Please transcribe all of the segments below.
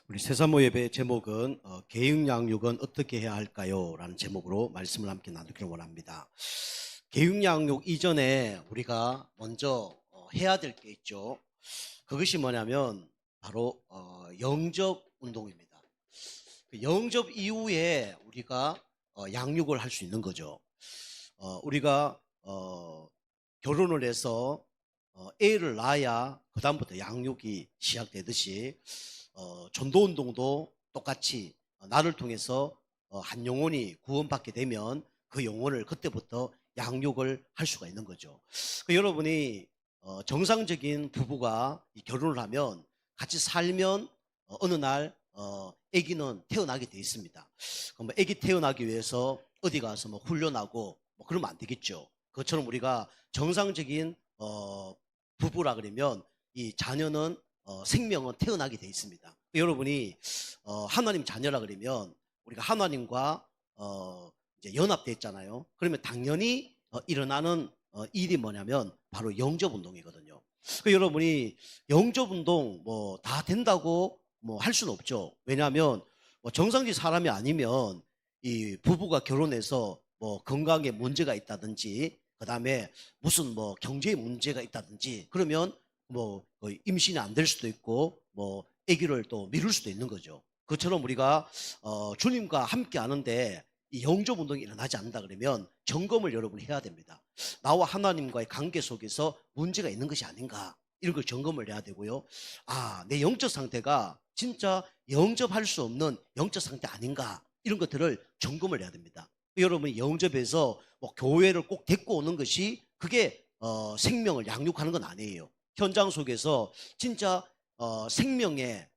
우리 세사모 예배 제목은 계육양육은 어떻게 해야 할까요? 라는 제목으로 말씀을 함께 나누기를 원합니다. 계육양육 이전에 우리가 먼저 해야 될 게 있죠. 그것이 뭐냐면 바로 영접 운동입니다. 그 영접 이후에 우리가 양육을 할 수 있는 거죠. 우리가 결혼을 해서 애를 낳아야 그 다음부터 양육이 시작되듯이 전도운동도 똑같이 나를 통해서 한 영혼이 구원받게 되면 그 영혼을 그때부터 양육을 할 수가 있는 거죠. 여러분이 정상적인 부부가 결혼을 하면 같이 살면 어느 날 아기는 태어나게 돼 있습니다. 그럼 아기 태어나기 위해서 어디 가서 뭐 훈련하고 뭐 그러면 안 되겠죠. 그것처럼 우리가 정상적인 부부라 그러면 이 자녀는 생명은 태어나게 돼 있습니다. 여러분이 하나님 자녀라 그러면 우리가 하나님과 이제 연합됐잖아요. 그러면 당연히 일어나는 일이 뭐냐면 바로 영접 운동이거든요. 여러분이 영접 운동 뭐 다 된다고 뭐 할 수는 없죠. 왜냐하면 뭐 정상적인 사람이 아니면 이 부부가 결혼해서 뭐 건강에 문제가 있다든지 그다음에 무슨 뭐 경제에 문제가 있다든지 그러면 뭐 임신이 안 될 수도 있고 뭐 아기를 또 미룰 수도 있는 거죠. 그처럼 우리가 주님과 함께 하는데 이 영접 운동이 일어나지 않는다 그러면 점검을 여러분이 해야 됩니다. 나와 하나님과의 관계 속에서 문제가 있는 것이 아닌가 이런 걸 점검을 해야 되고요. 내 영적 상태가 진짜 영접할 수 없는 영적 상태 아닌가 이런 것들을 점검을 해야 됩니다. 여러분이 영접해서 뭐 교회를 꼭 데리고 오는 것이 그게 생명을 양육하는 건 아니에요. 현장 속에서 진짜 생명의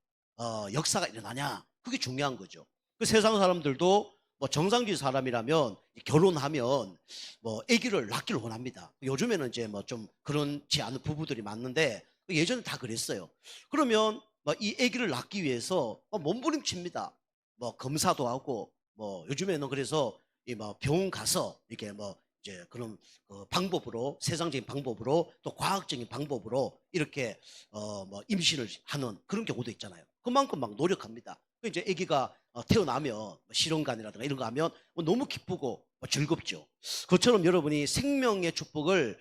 역사가 일어나냐 그게 중요한 거죠. 그 세상 사람들도 뭐 정상적인 사람이라면 결혼하면 뭐 아기를 낳기를 원합니다. 요즘에는 이제 뭐 좀 그렇지 않은 부부들이 많는데 예전에 다 그랬어요. 그러면 이 아기를 낳기 위해서 몸부림칩니다. 뭐 검사도 하고 뭐 요즘에는 그래서 이 뭐 병원 가서 이렇게 뭐 이제 그런 그 방법으로 세상적인 방법으로 또 과학적인 방법으로 이렇게 뭐 임신을 하는 그런 경우도 있잖아요. 그만큼 막 노력합니다. 이제 아기가 태어나면 뭐 실험관이라든가 이런 거 하면 뭐 너무 기쁘고 뭐 즐겁죠. 그것처럼 여러분이 생명의 축복을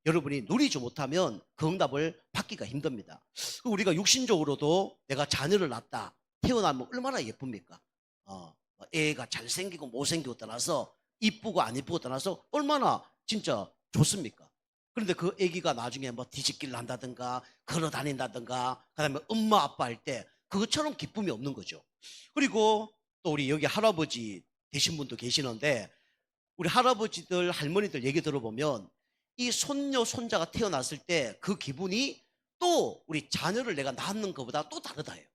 여러분이 누리지 못하면 그 응답을 받기가 힘듭니다. 우리가 육신적으로도 내가 자녀를 낳았다 태어나면 얼마나 예쁩니까? 애가 잘생기고 못생기고 떠나서 이쁘고 안 이쁘고 떠나서 얼마나 진짜 좋습니까? 그런데 그 아기가 나중에 뭐 뒤집기를 한다든가 걸어 다닌다든가 그다음에 엄마 아빠 할 때 그것처럼 기쁨이 없는 거죠. 그리고 또 우리 여기 할아버지 되신 분도 계시는데 우리 할아버지들 할머니들 얘기 들어보면 이 손녀 손자가 태어났을 때 그 기분이 또 우리 자녀를 내가 낳는 것보다 또 다르다 해요.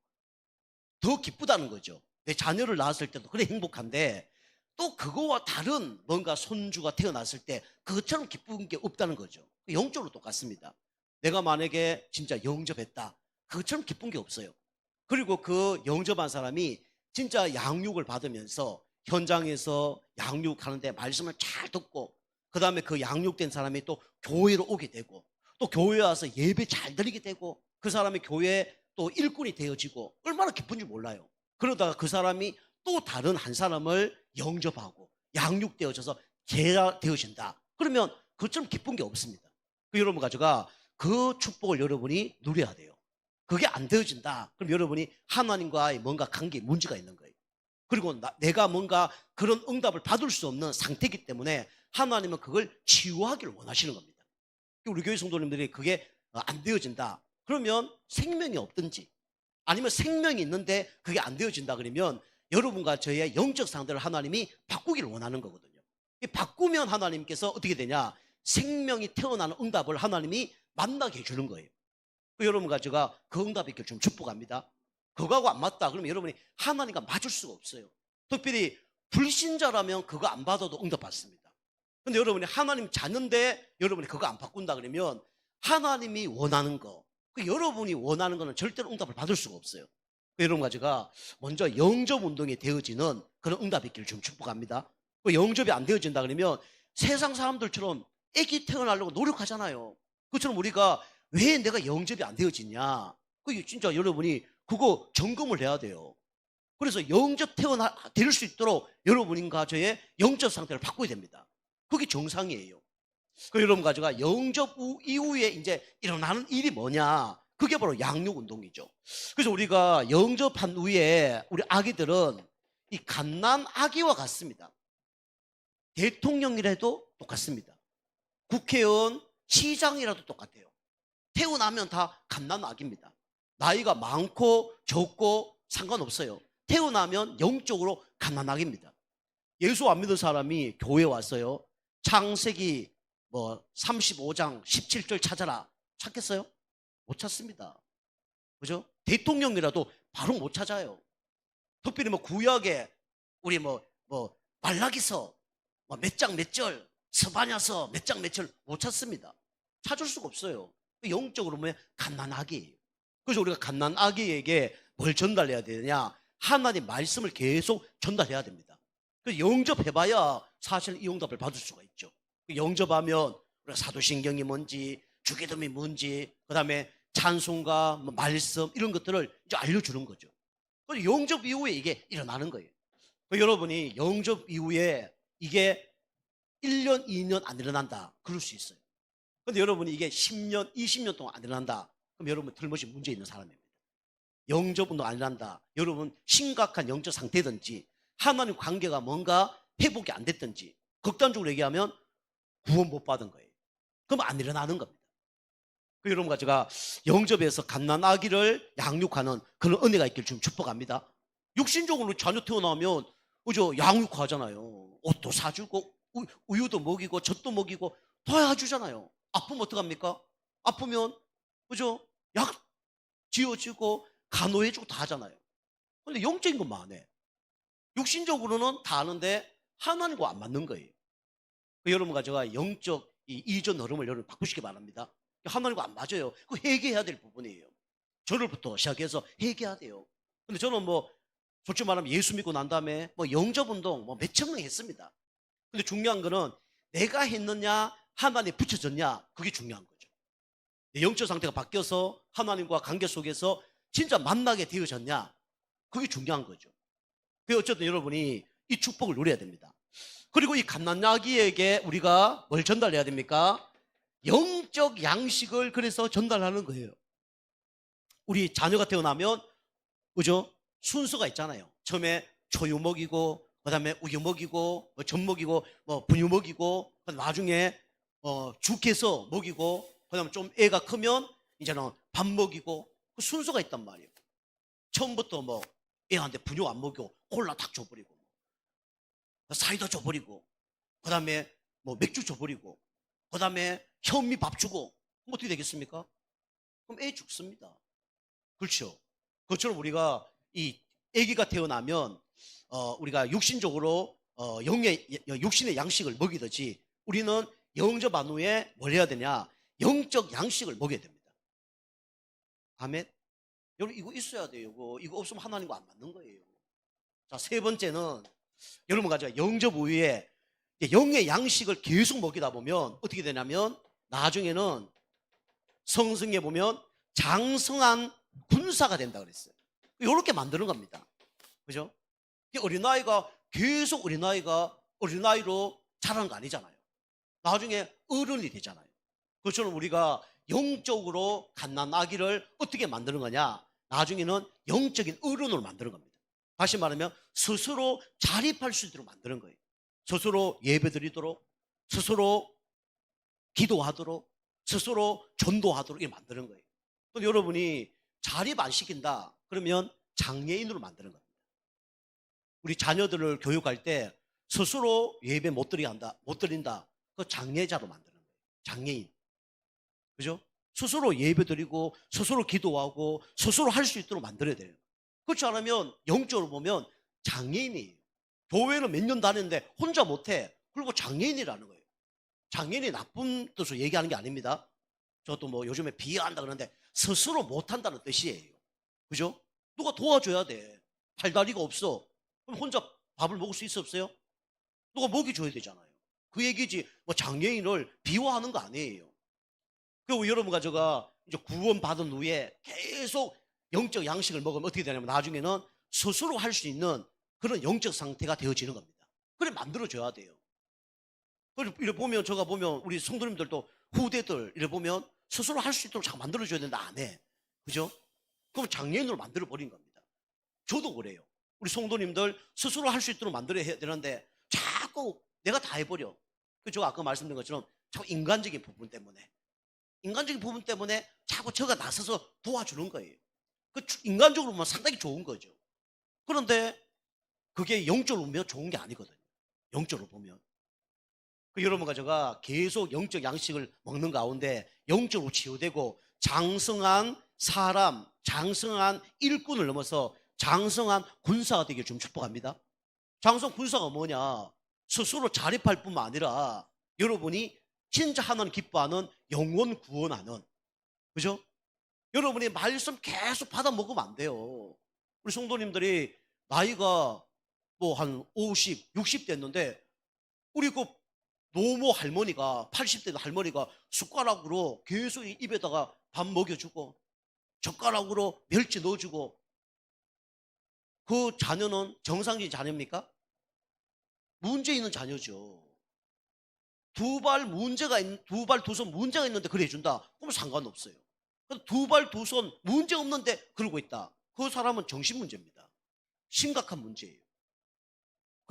더 기쁘다는 거죠. 내 자녀를 낳았을 때도 그래 행복한데 또 그거와 다른 뭔가 손주가 태어났을 때 그것처럼 기쁜 게 없다는 거죠. 영적으로 똑같습니다. 내가 만약에 진짜 영접했다. 그것처럼 기쁜 게 없어요. 그리고 그 영접한 사람이 진짜 양육을 받으면서 현장에서 양육하는데 말씀을 잘 듣고 그 다음에 그 양육된 사람이 또 교회로 오게 되고 또 교회에 와서 예배 잘 드리게 되고 그 사람이 교회에 또 일꾼이 되어지고 얼마나 기쁜지 몰라요. 그러다가 그 사람이 또 다른 한 사람을 영접하고 양육되어져서 제자 되어진다. 그러면 그것처럼 기쁜 게 없습니다. 여러분 가져가 그 축복을 여러분이 누려야 돼요. 그게 안 되어진다. 그럼 여러분이 하나님과의 뭔가 관계에 문제가 있는 거예요. 그리고 내가 뭔가 그런 응답을 받을 수 없는 상태이기 때문에 하나님은 그걸 치유하기를 원하시는 겁니다. 우리 교회 성도님들이 그게 안 되어진다. 그러면 생명이 없든지 아니면 생명이 있는데 그게 안 되어진다 그러면 여러분과 저의 영적 상태를 하나님이 바꾸기를 원하는 거거든요. 바꾸면 하나님께서 어떻게 되냐? 생명이 태어나는 응답을 하나님이 만나게 해주는 거예요. 여러분과 제가 그 응답이 있길 좀 축복합니다. 그거하고 안 맞다 그러면 여러분이 하나님과 맞을 수가 없어요. 특별히 불신자라면 그거 안 받아도 응답 받습니다. 근데 여러분이 하나님 자녀인데 여러분이 그거 안 바꾼다 그러면 하나님이 원하는 거, 여러분이 원하는 거는 절대로 응답을 받을 수가 없어요. 여러분과 제가 먼저 영접 운동이 되어지는 그런 응답이 있기를 좀 축복합니다. 영접이 안 되어진다 그러면 세상 사람들처럼 아기 태어나려고 노력하잖아요. 그처럼 우리가 왜 내가 영접이 안 되어지냐? 그게 진짜 여러분이 그거 점검을 해야 돼요. 그래서 영접 될 수 있도록 여러분과 저의 영적 상태를 바꿔야 됩니다. 그게 정상이에요. 그 여러분 가지고 영접 이후에 이제 일어나는 일이 뭐냐? 그게 바로 양육 운동이죠. 그래서 우리가 영접한 후에 우리 아기들은 이 갓난 아기와 같습니다. 대통령이라도 똑같습니다. 국회의원, 시장이라도 똑같아요. 태어나면 다 갓난 아기입니다. 나이가 많고 적고 상관없어요. 태어나면 영적으로 갓난 아기입니다. 예수 안 믿는 사람이 교회에 왔어요. 창세기 35장 17절 찾아라. 찾겠어요? 못 찾습니다. 그죠? 대통령이라도 바로 못 찾아요. 특별히 구약에 우리 말라기서 몇 장 몇 절, 스바냐서 몇 장 몇 절 못 찾습니다. 찾을 수가 없어요. 영적으로 보면 갓난아기예요. 그래서 우리가 갓난아기에게 뭘 전달해야 되느냐? 하나님 말씀을 계속 전달해야 됩니다. 그래서 영접해봐야 사실 이 응답을 받을 수가 있죠. 영접하면 우리가 사도신경이 뭔지, 주기도문이 뭔지, 그 다음에 찬송가, 말씀 이런 것들을 이제 알려주는 거죠. 그래서 영접 이후에 이게 일어나는 거예요. 여러분이 영접 이후에 이게 1년, 2년 안 일어난다. 그럴 수 있어요. 근데 여러분이 이게 10년, 20년 동안 안 일어난다. 그럼 여러분 틀림없이 문제 있는 사람입니다. 영접 운동 안 일어난다. 여러분 심각한 영적 상태든지 하나님 관계가 뭔가 회복이 안 됐든지 극단적으로 얘기하면 구원 못 받은 거예요. 그럼 안 일어나는 겁니다. 여러분과 제가 영접에서 갓난아기를 양육하는 그런 은혜가 있길 좀 축복합니다. 육신적으로 자녀 태어나면 그죠? 양육하잖아요. 옷도 사주고 우유도 먹이고 젖도 먹이고 도와주잖아요. 아프면 어떡합니까? 아프면 그죠? 약 지어주고 간호해주고 다 하잖아요. 근데 영적인 것만 안 해. 육신적으로는 다 하는데 하나님과 안 맞는 거예요. 여러분과 제가 영적 이전 흐름을 여러분 바꾸시기 바랍니다. 하나님과 안 맞아요. 그거 회개해야 될 부분이에요. 저를부터 시작해서 회개해야 돼요. 근데 저는 솔직히 말하면 예수 믿고 난 다음에 영접 운동 몇천 명 했습니다. 근데 중요한 거는 내가 했느냐 하나님 붙여졌냐 그게 중요한 거죠. 영적 상태가 바뀌어서 하나님과 관계 속에서 진짜 만나게 되어졌냐 그게 중요한 거죠. 그래서 어쨌든 여러분이 이 축복을 누려야 됩니다. 그리고 이 갓난아기에게 우리가 뭘 전달해야 됩니까? 영적 양식을 그래서 전달하는 거예요. 우리 자녀가 태어나면 그죠? 순서가 있잖아요. 처음에 초유 먹이고 그다음에 우유 먹이고 젖 먹이고 분유 먹이고 나중에 죽해서 먹이고 그다음에 좀 애가 크면 이제는 밥 먹이고 그 순서가 있단 말이에요. 처음부터 애한테 분유 안 먹이고 콜라 딱 줘버리고 사이다 줘버리고 그다음에 맥주 줘버리고 그다음에 현미 밥 주고 그럼 어떻게 되겠습니까? 그럼 애 죽습니다. 그렇죠. 그것처럼 우리가 이 아기가 태어나면 우리가 육신적으로 육신의 양식을 먹이듯이 우리는 영접한 후에 뭘 해야 되냐? 영적 양식을 먹여야 됩니다. 아멘. 여러분 이거 있어야 돼요. 이거 없으면 하나님과 안 맞는 거예요. 자, 세 번째는 여러분 가지고 영접 후에 영의 양식을 계속 먹이다 보면 어떻게 되냐면 나중에는 성경에 보면 장성한 군사가 된다 그랬어요. 이렇게 만드는 겁니다. 그죠? 어린아이가 계속 어린아이로 자라는 거 아니잖아요. 나중에 어른이 되잖아요. 그것처럼 우리가 영적으로 갓난아기를 어떻게 만드는 거냐? 나중에는 영적인 어른으로 만드는 겁니다. 다시 말하면 스스로 자립할 수 있도록 만드는 거예요. 스스로 예배드리도록, 스스로 기도하도록, 스스로 전도하도록 이렇게 만드는 거예요. 그럼 여러분이 자립 안 시킨다 그러면 장애인으로 만드는 겁니다. 우리 자녀들을 교육할 때 스스로 예배 못 드린다. 그 장애자로 만드는 거예요. 장애인. 그죠? 스스로 예배 드리고 스스로 기도하고 스스로 할 수 있도록 만들어야 돼요. 그렇지 않으면 영적으로 보면 장애인이에요. 교회는 몇 년 다녔는데 혼자 못해. 그리고 장애인이라는 거예요. 장애인이 나쁜 뜻으로 얘기하는 게 아닙니다. 저도 요즘에 비하한다 그러는데 스스로 못한다는 뜻이에요. 그죠? 누가 도와줘야 돼. 팔다리가 없어. 그럼 혼자 밥을 먹을 수 있어 없어요? 누가 먹여줘야 되잖아요. 그 얘기지 장애인을 비호하는 거 아니에요. 그리고 여러분과 제가 이제 구원 받은 후에 계속 영적 양식을 먹으면 어떻게 되냐면 나중에는 스스로 할 수 있는 그런 영적 상태가 되어지는 겁니다. 그래 만들어줘야 돼요. 그래 이래 보면 제가 보면 우리 성도님들도 후대들 이래 보면 스스로 할 수 있도록 자꾸 만들어줘야 되는데 안 해. 그죠? 그럼 장애인으로 만들어 버린 겁니다. 저도 그래요. 우리 성도님들 스스로 할 수 있도록 만들어야 되는데 자꾸 내가 다 해버려. 제가 아까 말씀드린 것처럼 자꾸 인간적인 부분 때문에 자꾸 저가 나서서 도와주는 거예요. 그 인간적으로 보면 상당히 좋은 거죠. 그런데 그게 영적으로 보면 좋은 게 아니거든요. 영적으로 보면. 여러분과 제가 계속 영적 양식을 먹는 가운데 영적으로 치유되고 장성한 사람, 장성한 일꾼을 넘어서 장성한 군사가 되길 좀 축복합니다. 장성 군사가 뭐냐? 스스로 자립할 뿐만 아니라 여러분이 진짜 하나님 기뻐하는 영혼 구원하는, 그죠? 여러분이 말씀 계속 받아 먹으면 안 돼요. 우리 성도님들이 나이가 뭐 한 50, 60 됐는데 우리 그 노모 할머니가 80대 할머니가 숟가락으로 계속 입에다가 밥 먹여주고 젓가락으로 멸치 넣어주고 그 자녀는 정상적인 자녀입니까? 문제 있는 자녀죠. 두 발 두 손 문제가 있는데 그래 준다. 그럼 상관없어요. 두 발 두 손 문제 없는데 그러고 있다. 그 사람은 정신 문제입니다. 심각한 문제예요.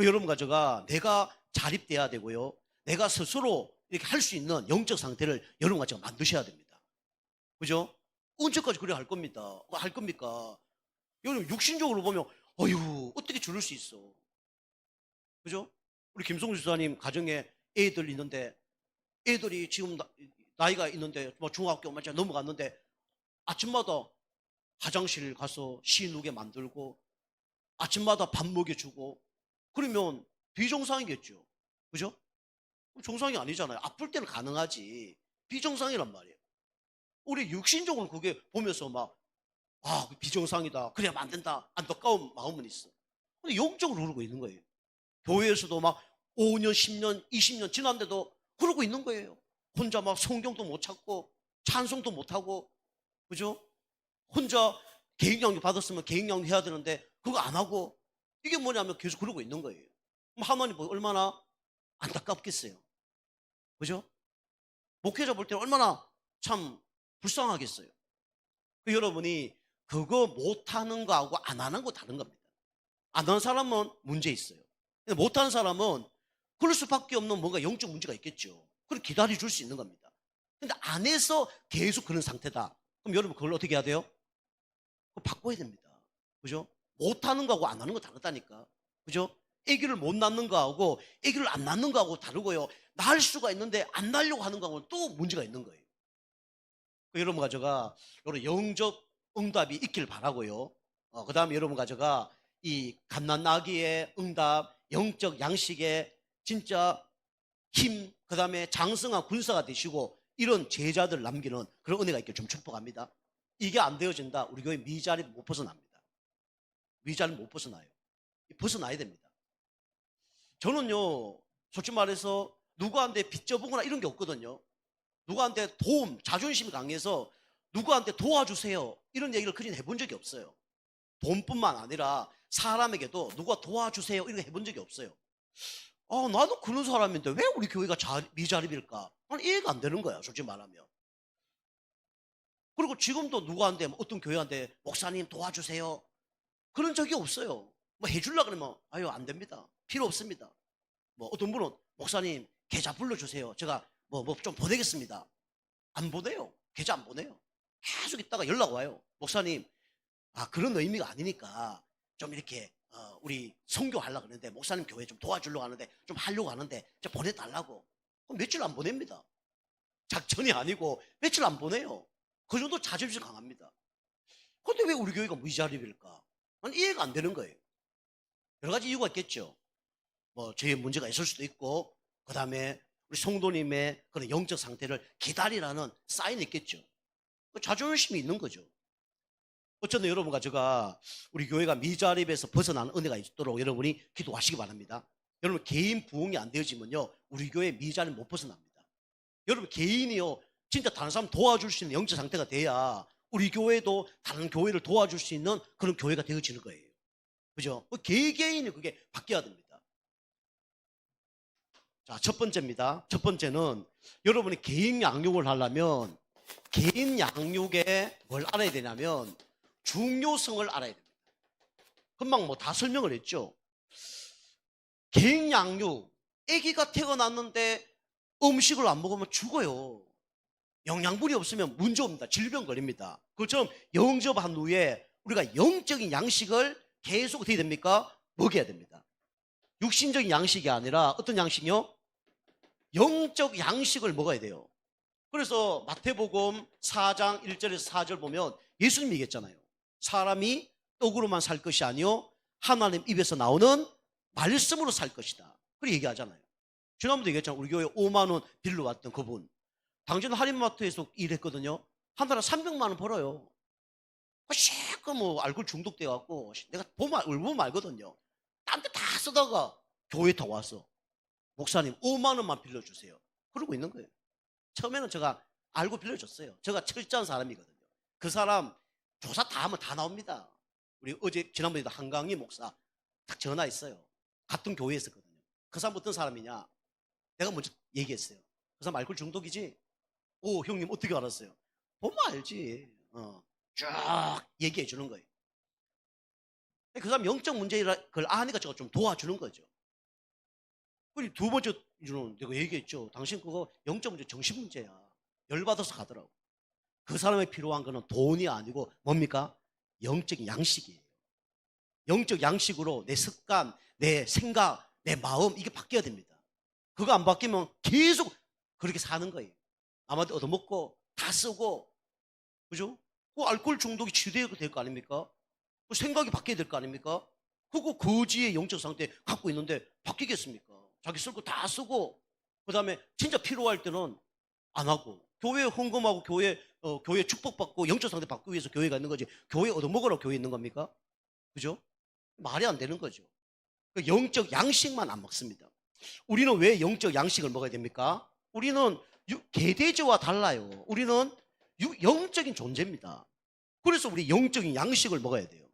여러분과 제가 내가 자립돼야 되고요. 내가 스스로 이렇게 할 수 있는 영적 상태를 여러분과 제가 만드셔야 됩니다. 그죠? 언제까지 그래 할 겁니다. 할 겁니까? 여러분 육신적으로 보면 어휴 어떻게 줄일 수 있어. 그죠? 우리 김성주 지사님 가정에 애들 있는데 애들이 지금 나이가 있는데 뭐 중학교 맞아 넘어갔는데 아침마다 화장실 가서 시 누게 만들고 아침마다 밥 먹여주고 그러면 비정상이겠죠. 그죠? 정상이 아니잖아요. 아플 때는 가능하지. 비정상이란 말이에요. 우리 육신적으로 그게 보면서 막, 비정상이다. 그래야 안 된다. 안타까운 마음은 있어. 근데 영적으로 그러고 있는 거예요. 교회에서도 막 5년, 10년, 20년 지났는데도 그러고 있는 거예요. 혼자 막 성경도 못 찾고, 찬송도 못 하고, 그죠? 혼자 개인양육 받았으면 개인양육 해야 되는데, 그거 안 하고, 이게 뭐냐면 계속 그러고 있는 거예요. 그럼 하나님 얼마나 안타깝겠어요. 그죠? 목회자 볼 때 얼마나 참 불쌍하겠어요. 여러분이 그거 못하는 거하고 안 하는 거 다른 겁니다. 안 하는 사람은 문제 있어요. 근데 못하는 사람은 그럴 수밖에 없는 뭔가 영적 문제가 있겠죠. 그걸 기다려줄 수 있는 겁니다. 근데 안 해서 계속 그런 상태다. 그럼 여러분 그걸 어떻게 해야 돼요? 그거 바꿔야 됩니다. 그죠? 못하는 거하고 안 하는 거 다르다니까. 그죠? 아기를 못 낳는 거하고 아기를 안 낳는 거하고 다르고요. 낳을 수가 있는데 안 낳으려고 하는 거하고는 또 문제가 있는 거예요. 여러분과 제가 이런 영적 응답이 있길 바라고요. 그 다음에 여러분과 제가 이 갓난아기의 응답, 영적 양식의 진짜 힘, 그 다음에 장성한 군사가 되시고 이런 제자들 남기는 그런 은혜가 있길 좀 축복합니다. 이게 안 되어진다. 우리 교회 미자리 못 벗어납니다. 미자리 못 벗어나요. 벗어나야 됩니다. 저는요, 솔직히 말해서 누구한테 빚져보거나 이런 게 없거든요. 누구한테 도움, 자존심이 강해서 누구한테 도와주세요 이런 얘기를 그린 해본 적이 없어요. 돈뿐만 아니라 사람에게도 누가 도와주세요 이런 거 해본 적이 없어요. 나도 그런 사람인데 왜 우리 교회가 미자립일까? 난 이해가 안 되는 거야, 솔직히 말하면. 그리고 지금도 누구한테 어떤 교회한테 목사님 도와주세요 그런 적이 없어요. 뭐 해주려고 그러면 아유 안 됩니다. 필요 없습니다. 뭐 어떤 분은 목사님 계좌 불러주세요. 제가 뭐 좀 보내겠습니다. 안 보내요. 계좌 안 보내요. 계속 있다가 연락 와요. 목사님, 그런 의미가 아니니까 좀 이렇게 우리 선교하려고 하는데 목사님 교회 좀 도와주려고 하는데 좀 하려고 하는데 좀 보내달라고. 그럼 며칠 안 보냅니다. 작전이 아니고 며칠 안 보내요. 그 정도 자존심 강합니다. 근데 왜 우리 교회가 무자립일까? 난 이해가 안 되는 거예요. 여러 가지 이유가 있겠죠. 뭐 저의 문제가 있을 수도 있고 그 다음에 우리 성도님의 그런 영적 상태를 기다리라는 사인이 있겠죠. 그 자존심이 있는 거죠. 어쨌든 여러분과 제가 우리 교회가 미자립에서 벗어나는 은혜가 있도록 여러분이 기도하시기 바랍니다. 여러분 개인 부흥이 안 되어지면요 우리 교회 미자립 못 벗어납니다. 여러분 개인이요 진짜 다른 사람 도와줄 수 있는 영적 상태가 돼야 우리 교회도 다른 교회를 도와줄 수 있는 그런 교회가 되어지는 거예요. 그죠? 개개인이 그게 바뀌어야 됩니다. 자, 첫 번째입니다. 첫 번째는 여러분이 개인 양육을 하려면 개인 양육에 뭘 알아야 되냐면 중요성을 알아야 됩니다. 금방 뭐 다 설명을 했죠. 개인 양육, 아기가 태어났는데 음식을 안 먹으면 죽어요. 영양분이 없으면 문제 옵니다. 질병 걸립니다. 그것처럼 영접한 후에 우리가 영적인 양식을 계속 어떻게 됩니까? 먹여야 됩니다. 육신적인 양식이 아니라 어떤 양식이요? 영적 양식을 먹어야 돼요. 그래서 마태복음 4장 1절에서 4절 보면 예수님이 얘기했잖아요. 사람이 떡으로만 살 것이 아니요 하나님 입에서 나오는 말씀으로 살 것이다. 그렇게 얘기하잖아요. 지난번도 얘기했잖아요. 우리 교회 5만 원 빌려왔던 그분. 당신 할인마트에서 일했거든요. 한 달에 300만 원 벌어요. 시커 뭐 알코올 중독돼갖고 내가 보면 알거든요. 딴 데 다 쓰다가 교회 다 와서 목사님 5만 원만 빌려주세요. 그러고 있는 거예요. 처음에는 제가 알고 빌려줬어요. 제가 철저한 사람이거든요. 그 사람 조사 다 하면 다 나옵니다. 우리 어제 지난번에도 한강희 목사 딱 전화했어요. 같은 교회에 있었거든요. 그 사람 어떤 사람이냐? 내가 먼저 얘기했어요. 그 사람 알코올 중독이지? 오, 형님 어떻게 알았어요? 보면 알지. 쫙 얘기해 주는 거예요. 그 사람 영적 문제라 그걸 아니까 제가 좀 도와주는 거죠. 그리고 두 번째는 내가 얘기했죠. 당신 그거 영적 문제, 정신 문제야. 열받아서 가더라고. 그 사람에 필요한 거는 돈이 아니고 뭡니까? 영적인 양식이에요. 영적 양식으로 내 습관, 내 생각, 내 마음 이게 바뀌어야 됩니다. 그거 안 바뀌면 계속 그렇게 사는 거예요. 아마도 얻어먹고 다 쓰고, 그죠? 그 알코올 중독이 치유되어야 될 거 아닙니까? 그 생각이 바뀌어야 될 거 아닙니까? 그거 거지의 영적 상태 갖고 있는데 바뀌겠습니까? 자기 쓸 거 다 쓰고, 그 다음에 진짜 필요할 때는 안 하고, 교회 헌금하고 교회 축복받고 영적 상태 바꾸기 위해서 교회가 있는 거지, 교회 얻어먹으라고 교회 있는 겁니까? 그죠? 말이 안 되는 거죠. 그 영적 양식만 안 먹습니다. 우리는 왜 영적 양식을 먹어야 됩니까? 우리는 개돼지와 달라요. 우리는 영적인 존재입니다. 그래서 우리 영적인 양식을 먹어야 돼요.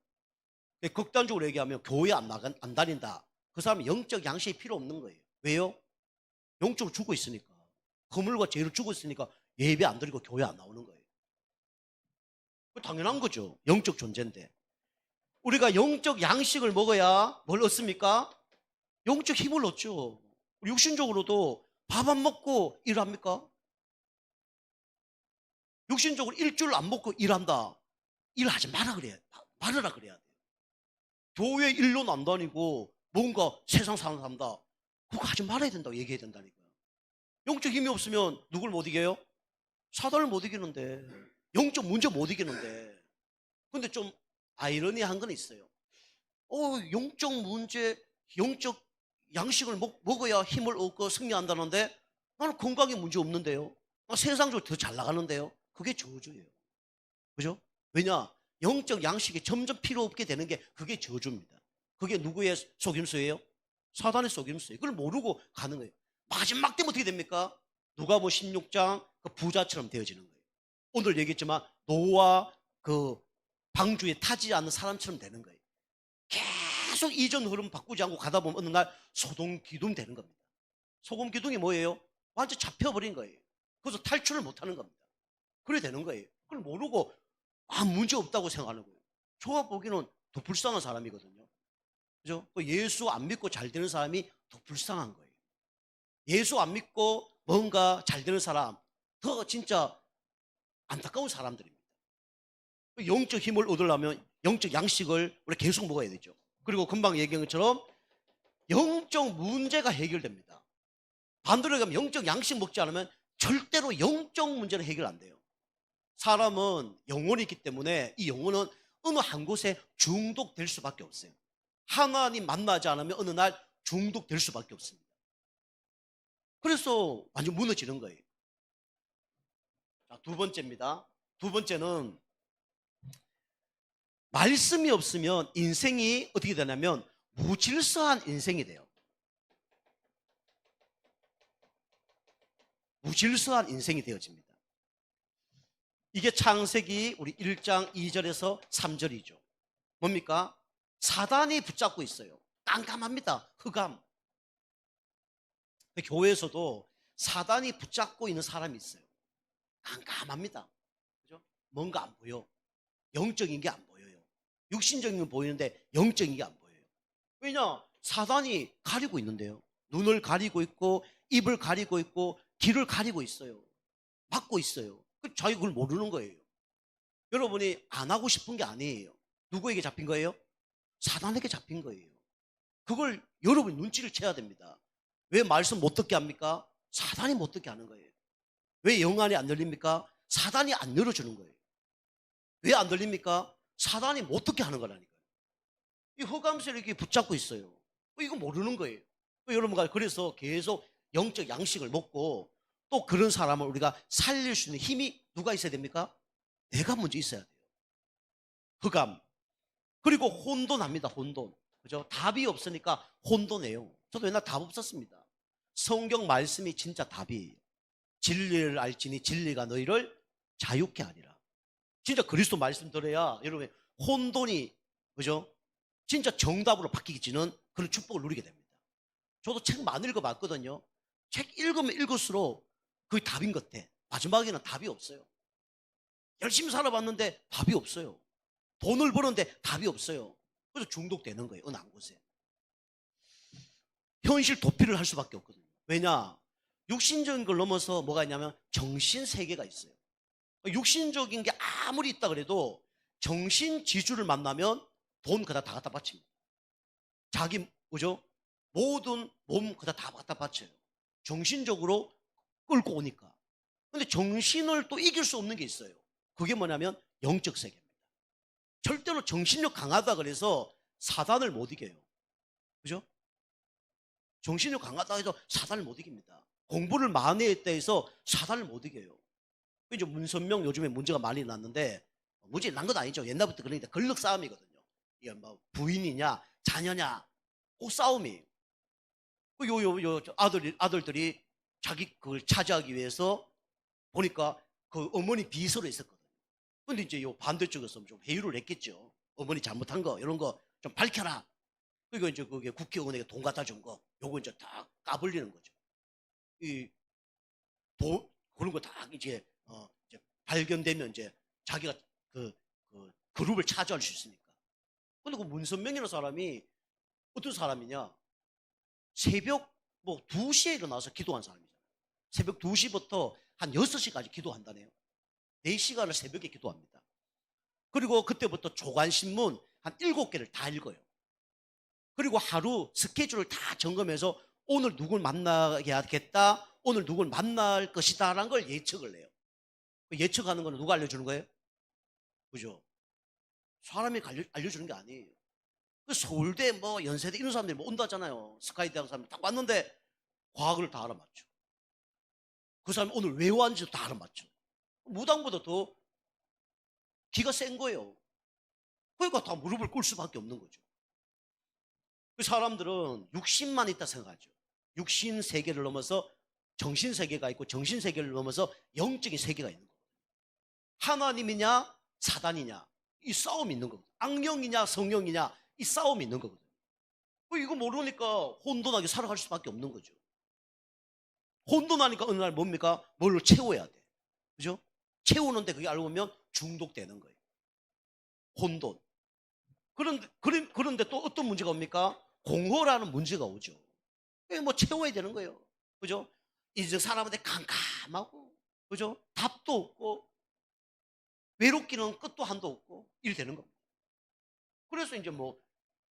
극단적으로 얘기하면 교회 안 다닌다. 그 사람은 영적 양식이 필요 없는 거예요. 왜요? 영적으로 죽어 있으니까. 허물과 죄를 죽어 있으니까 예배 안 드리고 교회 안 나오는 거예요. 당연한 거죠. 영적 존재인데. 우리가 영적 양식을 먹어야 뭘 얻습니까? 영적 힘을 얻죠. 육신적으로도 밥 안 먹고 일합니까? 육신적으로 일주일 안 먹고 일한다. 일하지 마라 그래야 돼. 말으라 그래야 돼. 교회 일로는 안 다니고 뭔가 세상 사람 산다. 그거 하지 말아야 된다고 얘기해야 된다니까요. 영적 힘이 없으면 누굴 못 이겨요? 사단을 못 이기는데, 영적 문제 못 이기는데. 근데 좀 아이러니한 건 있어요. 영적 문제, 영적 양식을 먹어야 힘을 얻고 승리한다는데 나는 건강에 문제 없는데요. 세상적으로 더 잘 나가는데요. 그게 저주예요. 그죠? 왜냐? 영적 양식이 점점 필요 없게 되는 게 그게 저주입니다. 그게 누구의 속임수예요? 사단의 속임수예요. 그걸 모르고 가는 거예요. 마지막 때면 어떻게 됩니까? 누가복음 16장 그 부자처럼 되어지는 거예요. 오늘 얘기했지만 노아 그 방주에 타지 않는 사람처럼 되는 거예요. 계속 이전 흐름 바꾸지 않고 가다 보면 어느 날 소동 기둥 되는 겁니다. 소금 기둥이 뭐예요? 완전 잡혀버린 거예요. 그래서 탈출을 못하는 겁니다. 그래 되는 거예요. 그걸 모르고 문제 없다고 생각하는 거예요. 저가 보기에는 더 불쌍한 사람이거든요. 그죠? 예수 안 믿고 잘 되는 사람이 더 불쌍한 거예요. 예수 안 믿고 뭔가 잘 되는 사람 더 진짜 안타까운 사람들입니다. 영적 힘을 얻으려면 영적 양식을 우리 계속 먹어야 되죠. 그리고 금방 얘기한 것처럼 영적 문제가 해결됩니다. 반대로 얘기하면 영적 양식 먹지 않으면 절대로 영적 문제는 해결 안 돼요. 사람은 영혼이 있기 때문에 이 영혼은 어느 한 곳에 중독될 수밖에 없어요. 하나님 만나지 않으면 어느 날 중독될 수밖에 없습니다. 그래서 완전 무너지는 거예요. 자, 두 번째입니다. 두 번째는 말씀이 없으면 인생이 어떻게 되냐면 무질서한 인생이 돼요. 무질서한 인생이 되어집니다. 이게 창세기 우리 1장 2절에서 3절이죠. 뭡니까? 사단이 붙잡고 있어요. 깜깜합니다. 흑암. 교회에서도 사단이 붙잡고 있는 사람이 있어요. 깜깜합니다. 그죠? 뭔가 안 보여. 영적인 게 안 보여요. 육신적인 건 보이는데 영적인 게 안 보여요. 왜냐? 사단이 가리고 있는데요. 눈을 가리고 있고 입을 가리고 있고 귀를 가리고 있어요. 막고 있어요. 자기가 그걸 모르는 거예요. 여러분이 안 하고 싶은 게 아니에요. 누구에게 잡힌 거예요? 사단에게 잡힌 거예요. 그걸 여러분이 눈치를 채야 됩니다. 왜 말씀 못 듣게 합니까? 사단이 못 듣게 하는 거예요. 왜 영안이 안 열립니까? 사단이 안 열어주는 거예요. 왜 안 들립니까? 사단이 못 듣게 하는 거라니까요. 이 흑암세력이 이렇게 붙잡고 있어요. 이거 모르는 거예요. 여러분과 그래서 계속 영적 양식을 먹고 또 그런 사람을 우리가 살릴 수 있는 힘이 누가 있어야 됩니까? 내가 먼저 있어야 돼요. 흑암. 그리고 혼돈합니다. 혼돈. 그죠? 답이 없으니까 혼돈해요. 저도 옛날 답 없었습니다. 성경 말씀이 진짜 답이에요. 진리를 알지니 진리가 너희를 자유케 하리라. 진짜 그리스도 말씀 들어야 여러분 혼돈이 그죠? 진짜 정답으로 바뀌지는 그런 축복을 누리게 됩니다. 저도 책 많이 읽어봤거든요. 책 읽으면 읽을수록 그게 답인 것 같아. 마지막에는 답이 없어요. 열심히 살아봤는데 답이 없어요. 돈을 버는데 답이 없어요. 그래서 중독되는 거예요. 어느 한 곳에. 현실 도피를 할 수밖에 없거든요. 왜냐? 육신적인 걸 넘어서 뭐가 있냐면 정신 세계가 있어요. 육신적인 게 아무리 있다 그래도 정신 지주를 만나면 돈 그다 다 갖다 바칩니다. 자기 그죠? 모든 몸 그다 다 갖다 바쳐요. 정신적으로 끌고 오니까. 근데 정신을 또 이길 수 없는 게 있어요. 그게 뭐냐면 영적 세계입니다. 절대로 정신력 강하다 그래서 사단을 못 이겨요. 그죠? 정신력 강하다 해서 사단을 못 이깁니다. 공부를 많이 했다 해서 사단을 못 이겨요. 이제 문선명 요즘에 문제가 많이 났는데 문제 난 건 아니죠. 옛날부터 그러니까 권력 싸움이거든요. 이게 뭐 부인이냐 자녀냐 그 싸움이에요. 요 아들들이 자기 그걸 차지하기 위해서 보니까 그 어머니 비서로 있었거든요. 근데 이제 요 반대쪽에서 좀 회유를 했겠죠. 어머니 잘못한 거 이런 거 좀 밝혀라. 그리고 이제 그게 국회의원에게 돈 갖다 준 거 요거 이제 다 까불리는 거죠. 그런 거 다 이제 이제 발견되면 이제 자기가 그 그룹을 차지할 수 있으니까. 근데 그 문선명이라는 사람이 어떤 사람이냐? 새벽 뭐 2시에 일어나서 기도한 사람이잖아요. 새벽 2시부터 한 6시까지 기도한다네요. 4시간을 새벽에 기도합니다. 그리고 그때부터 조간신문 한 7개를 다 읽어요. 그리고 하루 스케줄을 다 점검해서 오늘 누굴 만나야겠다, 오늘 누굴 만날 것이다 라는 걸 예측을 해요. 예측하는 건 누가 알려주는 거예요? 그죠? 사람이 알려주는 게 아니에요. 서울대 뭐 연세대 이런 사람들이 뭐 온다잖아요. 스카이대학 사람들 딱 왔는데 과학을 다 알아맞죠. 그 사람이 오늘 왜 왔는지도 다 알아맞죠. 무당보다 더 기가 센 거예요. 그러니까 다 무릎을 꿇을 수밖에 없는 거죠. 그 사람들은 육신만 있다 생각하죠. 육신 세계를 넘어서 정신 세계가 있고 정신 세계를 넘어서 영적인 세계가 있는 거거든요. 하나님이냐 사단이냐 이 싸움이 있는 거거든요. 악령이냐 성령이냐 이 싸움이 있는 거거든요. 이거 모르니까 혼돈하게 살아갈 수밖에 없는 거죠. 혼돈하니까 어느 날 뭡니까? 뭘로 채워야 돼. 그죠? 채우는데 그게 알고 보면 중독되는 거예요. 혼돈. 그런데 또 어떤 문제가 옵니까? 공허라는 문제가 오죠. 뭐 채워야 되는 거예요. 그죠? 이제 사람한테 캄캄하고, 그죠? 답도 없고, 외롭기는 끝도 한도 없고, 이래 되는 겁니다. 그래서 이제 뭐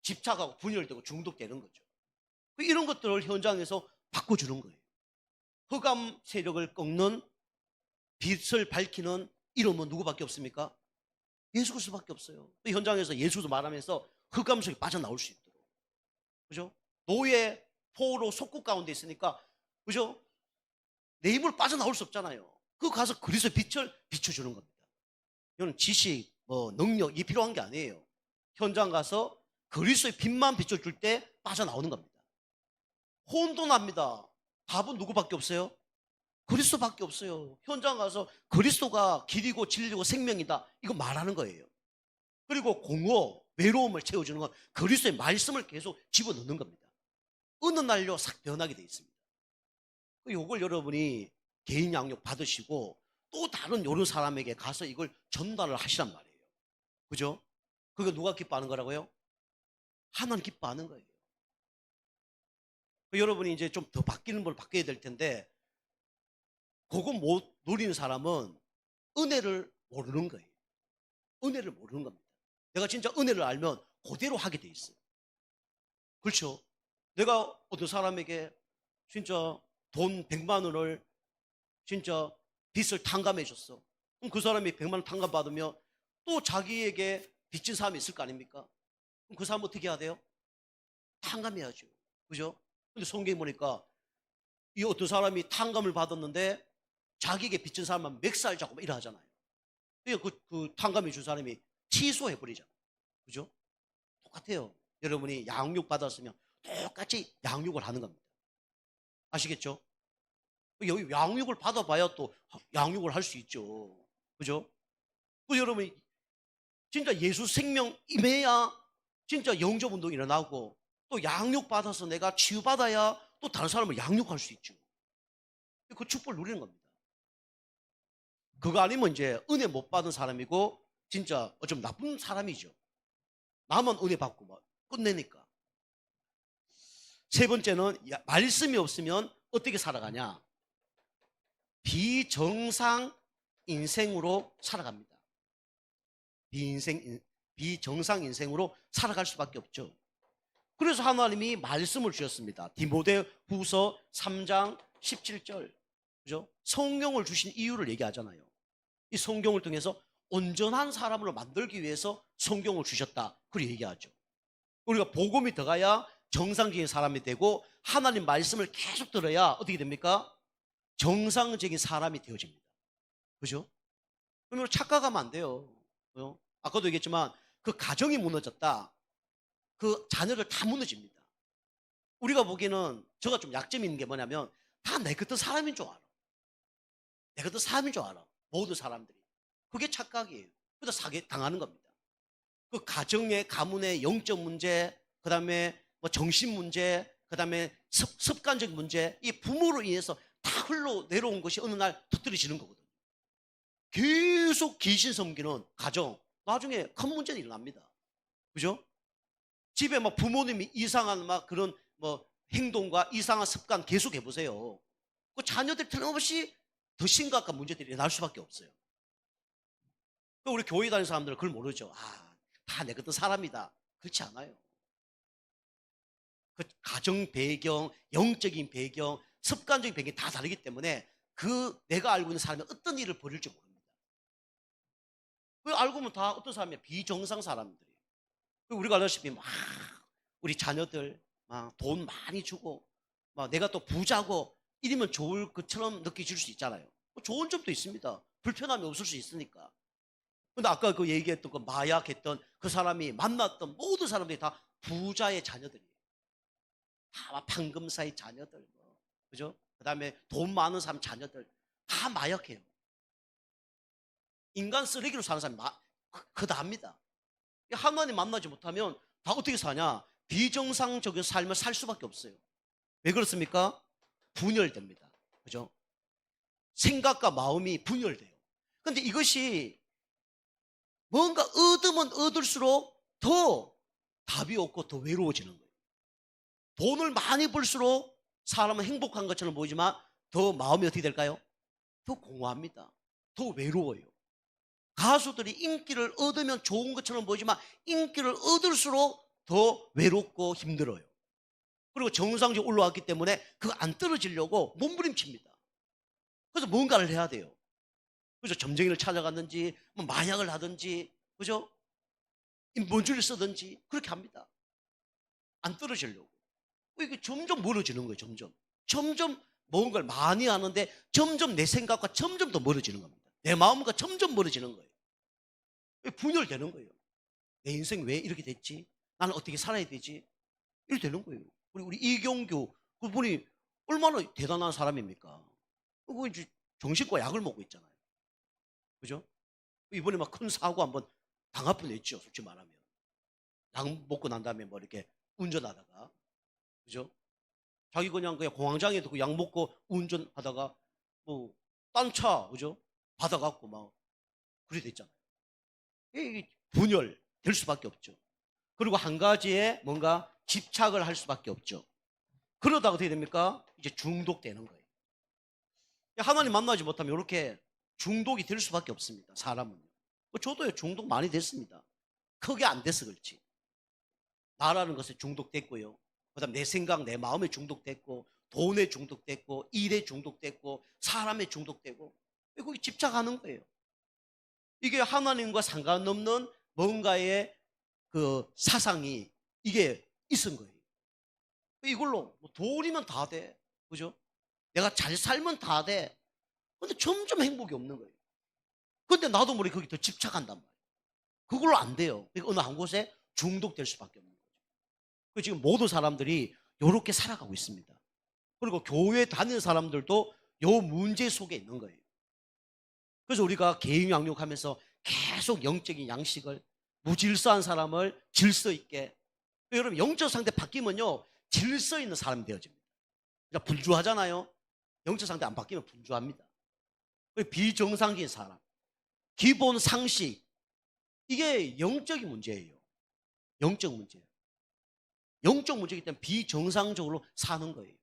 집착하고 분열되고 중독되는 거죠. 이런 것들을 현장에서 바꿔주는 거예요. 흑암 세력을 꺾는 빛을 밝히는 이름은 누구밖에 없습니까? 예수 그리스도밖에 없어요. 현장에서 예수도 말하면서 흑암 속에 빠져나올 수 있도록. 그죠? 노예, 포로, 속국 가운데 있으니까, 그죠? 내 힘으로 빠져나올 수 없잖아요. 그 가서 그리스도의 빛을 비춰주는 겁니다. 이거는 지식, 뭐, 능력, 이 필요한 게 아니에요. 현장 가서 그리스도의 빛만 비춰줄 때 빠져나오는 겁니다. 혼돈합니다. 답은 누구밖에 없어요? 그리스도밖에 없어요. 현장 가서 그리스도가 길이고 진리고 생명이다. 이거 말하는 거예요. 그리고 공허, 외로움을 채워주는 건 그리스도의 말씀을 계속 집어넣는 겁니다. 어느 날요 싹 변하게 돼 있습니다. 요걸 여러분이 개인 양육 받으시고 또 다른 요런 사람에게 가서 이걸 전달을 하시란 말이에요. 그죠? 그거 누가 기뻐하는 거라고요? 하나님 기뻐하는 거예요. 여러분이 이제 좀 더 바뀌는 걸 바뀌어야 될 텐데 그거 못 누리는 사람은 은혜를 모르는 거예요. 은혜를 모르는 겁니다. 내가 진짜 은혜를 알면 그대로 하게 돼 있어요. 그렇죠? 내가 어떤 사람에게 진짜 돈 100만 원을 진짜 빚을 탕감해 줬어. 그럼 그 사람이 100만 원 탕감 받으면 또 자기에게 빚진 사람이 있을 거 아닙니까? 그럼 그 사람 어떻게 해야 돼요? 탕감해야죠. 그죠? 근데 성경에 보니까 이 어떤 사람이 탕감을 받았는데 자기에게 빚진 사람만 멱살 잡고 이래 하잖아요. 그러니까 그 탕감해 준 사람이 취소해 버리잖아요. 그죠? 똑같아요. 여러분이 양육 받았으면 똑같이 양육을 하는 겁니다. 아시겠죠? 여기 양육을 받아봐야 또 양육을 할 수 있죠. 그죠? 그 여러분이 진짜 예수 생명 임해야 진짜 영접 운동이 일어나고 또 양육 받아서 내가 치유받아야 또 다른 사람을 양육할 수 있죠. 그 축복을 누리는 겁니다. 그거 아니면 이제 은혜 못 받은 사람이고 진짜 좀 나쁜 사람이죠. 나만 은혜 받고 막 끝내니까. 세 번째는 말씀이 없으면 어떻게 살아가냐? 비정상 인생으로 살아갑니다. 비정상 인생으로 살아갈 수밖에 없죠. 그래서 하나님이 말씀을 주셨습니다. 디모데후서 3장 17절. 그죠? 성경을 주신 이유를 얘기하잖아요. 이 성경을 통해서 온전한 사람으로 만들기 위해서 성경을 주셨다. 그렇게 얘기하죠. 우리가 복음이 들어가야 정상적인 사람이 되고 하나님 말씀을 계속 들어야 어떻게 됩니까? 정상적인 사람이 되어집니다. 그죠? 그러면 착각하면 안 돼요. 그죠? 아까도 얘기했지만 그 가정이 무너졌다. 그 자녀들 다 무너집니다. 우리가 보기에는 저가 좀 약점이 있는 게 뭐냐면 다 내 같은 사람인 줄 알아. 내 같은 사람인 줄 알아. 모든 사람들이. 그게 착각이에요. 그래서 사기 당하는 겁니다. 그 가정의 가문의 영적 문제, 그 다음에 뭐 정신 문제, 그 다음에 습관적 문제, 이 부모로 인해서 다 흘러내려온 것이 어느 날 터뜨려지는 거거든요. 계속 귀신 섬기는 가정, 나중에 큰 문제는 일어납니다. 그죠? 집에 막 부모님이 이상한 막 그런 뭐 행동과 이상한 습관 계속 해보세요. 그 자녀들 틀림없이 더 심각한 문제들이 날 수밖에 없어요. 우리 교회 다니는 사람들은 그걸 모르죠. 아, 다 내 같은 사람이다. 그렇지 않아요. 그 가정 배경, 영적인 배경, 습관적인 배경이 다 다르기 때문에 그 내가 알고 있는 사람이 어떤 일을 벌일지 모릅니다. 그 알고 보면 다 어떤 사람이야? 비정상 사람들이에요. 우리가 알다시피 막 우리 자녀들 막 돈 많이 주고 막 내가 또 부자고 이러면 좋을 것처럼 느껴질 수 있잖아요. 좋은 점도 있습니다. 불편함이 없을 수 있으니까. 근데 아까 그 얘기했던 그 마약했던 그 사람이 만났던 모든 사람들이 다 부자의 자녀들이에요. 다 판금사의 자녀들, 뭐, 그죠? 그 다음에 돈 많은 사람 자녀들 다 마약해요. 인간 쓰레기로 사는 사람이 그다 합니다. 하나님 만나지 못하면 다 어떻게 사냐? 비정상적인 삶을 살 수밖에 없어요. 왜 그렇습니까? 분열됩니다. 그죠? 생각과 마음이 분열돼요. 근데 이것이 뭔가 얻으면 얻을수록 더 답이 없고 더 외로워지는 거예요. 돈을 많이 벌수록 사람은 행복한 것처럼 보이지만 더 마음이 어떻게 될까요? 더 공허합니다. 더 외로워요. 가수들이 인기를 얻으면 좋은 것처럼 보이지만 인기를 얻을수록 더 외롭고 힘들어요. 그리고 정상적으로 올라왔기 때문에 그거 안 떨어지려고 몸부림칩니다. 그래서 뭔가를 해야 돼요. 그죠? 점쟁이를 찾아갔는지 뭐 마약을 하든지, 그죠? 인본주의를 쓰든지 그렇게 합니다. 안 떨어지려고. 이게 점점 멀어지는 거예요. 점점 뭔가를 많이 하는데 점점 내 생각과 점점 더 멀어지는 겁니다. 내 마음과 점점 멀어지는 거예요. 분열되는 거예요. 내 인생 왜 이렇게 됐지? 나는 어떻게 살아야 되지? 이렇게 되는 거예요. 우리 이경규 그분이 얼마나 대단한 사람입니까? 그거 이제 정신과 약을 먹고 있잖아요. 그죠? 이번에 막 큰 사고 한번 당할 뻔했죠. 솔직히 말하면. 약 먹고 난 다음에 뭐 이렇게 운전하다가. 그죠? 자기 그냥 공황장애 듣고 약 먹고 운전하다가 뭐 딴 차, 그죠? 받아갖고 막 그래 됐잖아요. 이게 분열 될 수밖에 없죠. 그리고 한 가지에 뭔가 집착을 할 수밖에 없죠. 그러다가 어떻게 됩니까? 이제 중독되는 거예요. 하나님 만나지 못하면 이렇게 중독이 될 수밖에 없습니다. 사람은요. 저도 중독 많이 됐습니다. 크게 안 돼서 그렇지. 나라는 것에 중독됐고요. 그다음 내 생각, 내 마음에 중독됐고, 돈에 중독됐고, 일에 중독됐고, 사람에 중독되고, 거기 집착하는 거예요. 이게 하나님과 상관없는 뭔가의 그 사상이 이게 있은 거예요. 이걸로 뭐 돈이면 다 돼. 그죠? 내가 잘 살면 다 돼. 근데 점점 행복이 없는 거예요. 근데 나도 모르게 거기 더 집착한단 말이에요. 그걸로 안 돼요. 그러니까 어느 한 곳에 중독될 수밖에 없는 거죠. 지금 모든 사람들이 이렇게 살아가고 있습니다. 그리고 교회 다니는 사람들도 이 문제 속에 있는 거예요. 그래서 우리가 개인 양육하면서 계속 영적인 양식을, 무질서한 사람을 질서 있게, 여러분 영적 상태 바뀌면요 질서 있는 사람이 되어집니다. 그러니까 분주하잖아요. 영적 상태 안 바뀌면 분주합니다. 비정상적인 사람, 기본 상식, 이게 영적인 문제예요. 영적 문제. 영적 문제이기 때문에 비정상적으로 사는 거예요.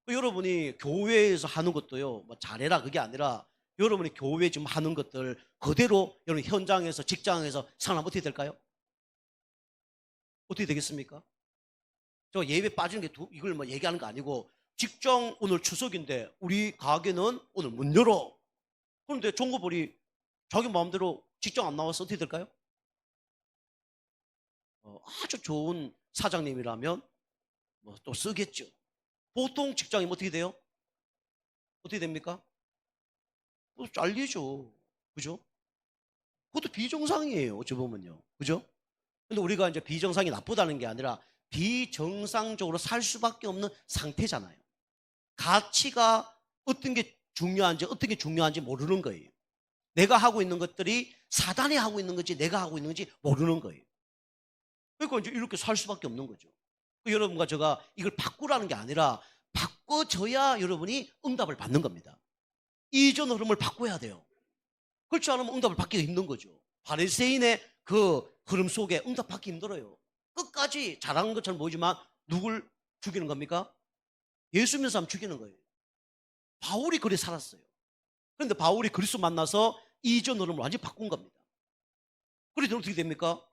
여러분이 교회에서 하는 것도요, 뭐 잘해라 그게 아니라 여러분이 교회 지금 하는 것들 그대로 여러분 현장에서 직장에서 생활하면 어떻게 될까요? 어떻게 되겠습니까? 저 예배 빠지는 게 이걸 뭐 얘기하는 거 아니고, 직장 오늘 추석인데 우리 가게는 오늘 문 열어. 그런데 종업원이 자기 마음대로 직장 안 나와서 어떻게 될까요? 아주 좋은 사장님이라면 뭐 또 쓰겠죠. 보통 직장이면 어떻게 돼요? 어떻게 됩니까? 또 잘리죠. 그죠? 그것도 비정상이에요. 어찌 보면요. 그죠? 근데 우리가 이제 비정상이 나쁘다는 게 아니라 비정상적으로 살 수밖에 없는 상태잖아요. 가치가 어떤 게 중요한지 어떤 게 중요한지 모르는 거예요. 내가 하고 있는 것들이 사단이 하고 있는 건지 내가 하고 있는 건지 모르는 거예요. 그러니까 이제 이렇게 살 수밖에 없는 거죠. 여러분과 제가 이걸 바꾸라는 게 아니라 바꿔줘야 여러분이 응답을 받는 겁니다. 이전 흐름을 바꿔야 돼요. 그렇지 않으면 응답을 받기가 힘든 거죠. 바리새인의 그 흐름 속에 응답 받기 힘들어요. 끝까지 잘하는 것처럼 보이지만 누굴 죽이는 겁니까? 예수 믿는 사람 죽이는 거예요. 바울이 그래 살았어요. 그런데 바울이 그리스도 만나서 이전 흐름을 완전히 바꾼 겁니다. 그래서 어떻게 됩니까?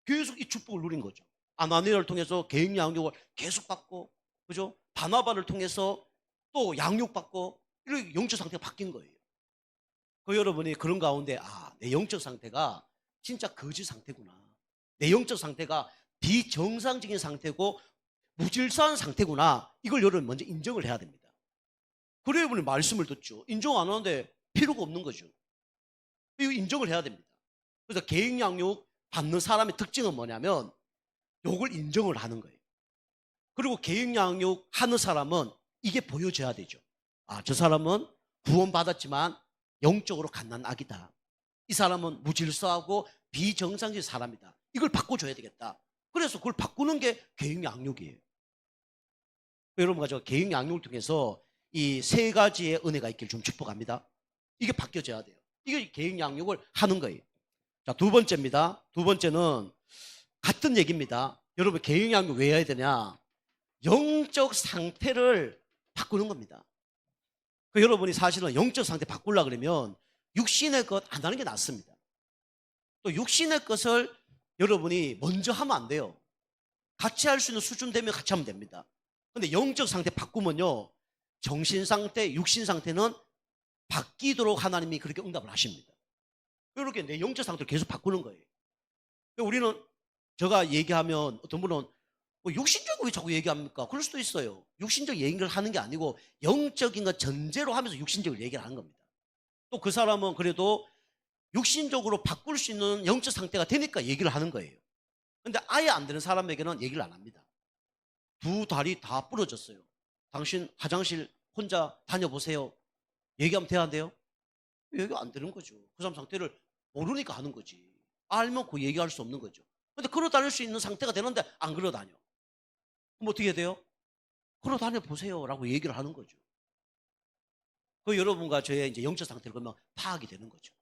계속 이 축복을 누린 거죠. 아나니아를 통해서 개인 양육을 계속 받고, 그죠? 바나바를 통해서 또 양육받고, 이렇게 영적 상태가 바뀐 거예요. 여러분이 그런 가운데 내 영적 상태가 진짜 거지 상태구나. 내 영적 상태가 비정상적인 상태고 무질서한 상태구나. 이걸 여러분 먼저 인정을 해야 됩니다. 그래야 여러분이 말씀을 듣죠. 인정 안 하는데 필요가 없는 거죠. 이거 인정을 해야 됩니다. 그래서 개인 양육 받는 사람의 특징은 뭐냐면 요걸 인정을 하는 거예요. 그리고 개인 양육 하는 사람은 이게 보여져야 되죠. 저 사람은 구원받았지만 영적으로 갓난 아기다. 이 사람은 무질서하고 비정상적인 사람이다. 이걸 바꿔줘야 되겠다. 그래서 그걸 바꾸는 게 개인 양육이에요. 여러분과 제가 개인 양육을 통해서 이 세 가지의 은혜가 있길 좀 축복합니다. 이게 바뀌어져야 돼요. 이게 개인 양육을 하는 거예요. 자, 두 번째입니다. 두 번째는 같은 얘기입니다. 여러분 개인 양육 왜 해야 되냐? 영적 상태를 바꾸는 겁니다. 여러분이 사실은 영적 상태 바꾸려고 그러면 육신의 것 안 하는 게 낫습니다. 또 육신의 것을 여러분이 먼저 하면 안 돼요. 같이 할 수 있는 수준 되면 같이 하면 됩니다. 근데 영적 상태 바꾸면요, 정신 상태, 육신 상태는 바뀌도록 하나님이 그렇게 응답을 하십니다. 이렇게 내 영적 상태를 계속 바꾸는 거예요. 우리는 제가 얘기하면 어떤 분은 육신적으로 왜 자꾸 얘기합니까? 그럴 수도 있어요. 육신적 얘기를 하는 게 아니고 영적인 것 전제로 하면서 육신적으로 얘기를 하는 겁니다. 또 그 사람은 그래도 육신적으로 바꿀 수 있는 영적 상태가 되니까 얘기를 하는 거예요. 근데 아예 안 되는 사람에게는 얘기를 안 합니다. 두 다리 다 부러졌어요. 당신 화장실 혼자 다녀보세요. 얘기하면 돼야 안 돼요? 얘기 안 되는 거죠. 그 사람 상태를 모르니까 하는 거지. 알면 그 얘기할 수 없는 거죠. 근데 걸어 다닐 수 있는 상태가 되는데 안 걸어 다녀. 그럼 어떻게 해야 돼요? 걸어 다녀 보세요라고 얘기를 하는 거죠. 그 여러분과 저의 이제 영적 상태를 그러면 파악이 되는 거죠.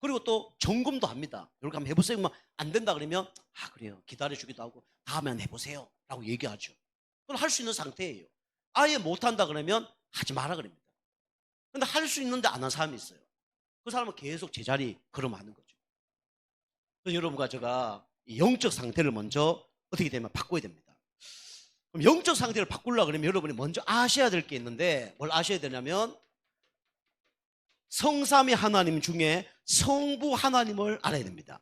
그리고 또 점검도 합니다. 이렇게 한번 해보세요. 안 된다 그러면 아 그래요. 기다려주기도 하고 다음에 한번 해보세요라고 얘기하죠. 그건 할 수 있는 상태예요. 아예 못한다 그러면 하지 마라 그럽니다. 근데 할 수 있는데 안 한 사람이 있어요. 그 사람은 계속 제자리 걸어가는 거죠. 그래서 여러분과 제가 이 영적 상태를 먼저 어떻게 되면 바꿔야 됩니다. 그럼 영적 상태를 바꾸려고 그러면 여러분이 먼저 아셔야 될 게 있는데 뭘 아셔야 되냐면 성삼위 하나님 중에 성부 하나님을 알아야 됩니다.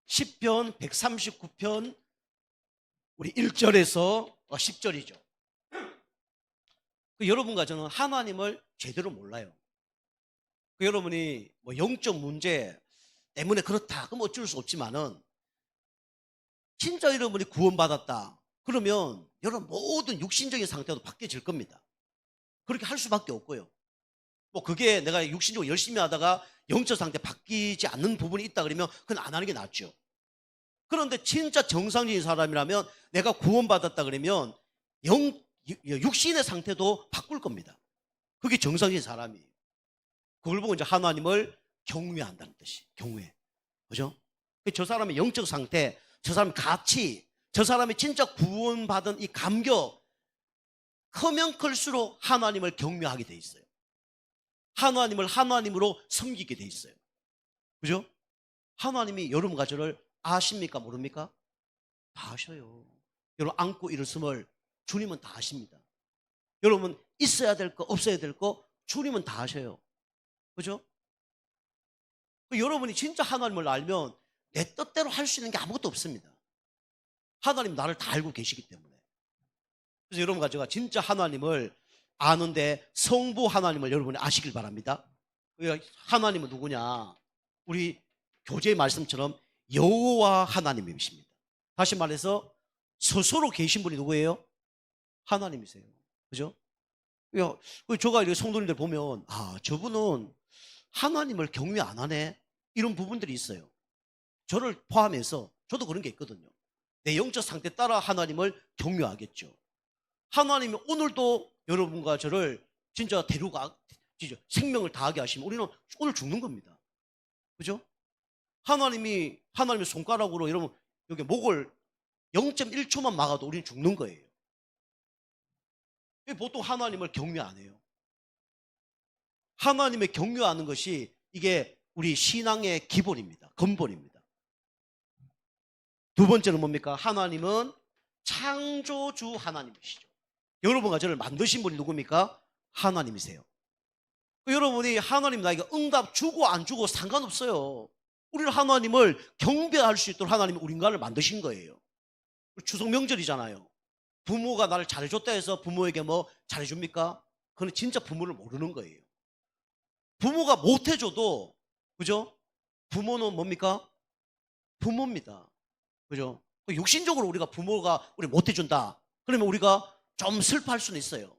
시편 139편 우리 1절에서 10절이죠. 여러분과 저는 하나님을 제대로 몰라요. 여러분이 뭐 영적 문제 때문에 그렇다 그럼 어쩔 수 없지만은 진짜 여러분이 구원받았다 그러면 여러분 모든 육신적인 상태도 바뀌어질 겁니다. 그렇게 할 수밖에 없고요. 뭐 그게 내가 육신적으로 열심히 하다가 영적 상태 바뀌지 않는 부분이 있다 그러면 그건 안 하는 게 낫죠. 그런데 진짜 정상적인 사람이라면 내가 구원받았다 그러면 육신의 상태도 바꿀 겁니다. 그게 정상적인 사람이에요. 그걸 보고 이제 하나님을 경외한다는 뜻이 경외. 그죠? 저 사람의 영적 상태, 저 사람의 가치, 저 사람이 진짜 구원받은 이 감격 크면 클수록 하나님을 경외하게 돼 있어요. 하나님을 하나님으로 섬기게 돼 있어요. 그죠? 하나님이 여러분과 저를 아십니까? 모릅니까? 다 아셔요. 여러분 안고 일었음을 주님은 다 아십니다. 여러분 있어야 될 거 없어야 될 거 주님은 다 아셔요. 그죠? 여러분이 진짜 하나님을 알면 내 뜻대로 할 수 있는 게 아무것도 없습니다. 하나님 나를 다 알고 계시기 때문에. 그래서 여러분과 제가 진짜 하나님을 아는데 성부 하나님을 여러분이 아시길 바랍니다. 하나님은 누구냐? 우리 교제의 말씀처럼 여호와 하나님이십니다. 다시 말해서 스스로 계신 분이 누구예요? 하나님이세요. 그죠? 제가 이렇게 성도님들 보면 아 저분은 하나님을 경외 안 하네 이런 부분들이 있어요. 저를 포함해서 저도 그런 게 있거든요. 내 영적 상태 따라 하나님을 경외하겠죠. 하나님이 오늘도 여러분과 저를 진짜 진짜 생명을 다하게 하시면 우리는 오늘 죽는 겁니다. 그죠? 하나님의 손가락으로 여러분 여기 목을 0.1초만 막아도 우리는 죽는 거예요. 보통 하나님을 경외 안 해요. 하나님의 경외하는 것이 이게 우리 신앙의 기본입니다. 근본입니다. 두 번째는 뭡니까? 하나님은 창조주 하나님이시죠. 여러분과 저를 만드신 분이 누굽니까? 하나님이세요. 여러분이 하나님 나에게 응답 주고 안 주고 상관없어요. 우리는 하나님을 경배할 수 있도록 하나님이 우리 인간을 만드신 거예요. 추석 명절이잖아요. 부모가 나를 잘해줬다 해서 부모에게 뭐 잘해줍니까? 그건 진짜 부모를 모르는 거예요. 부모가 못해줘도 그죠? 부모는 뭡니까? 부모입니다. 그죠? 육신적으로 우리가 부모가 우리 못해준다. 그러면 우리가 좀 슬퍼할 수는 있어요.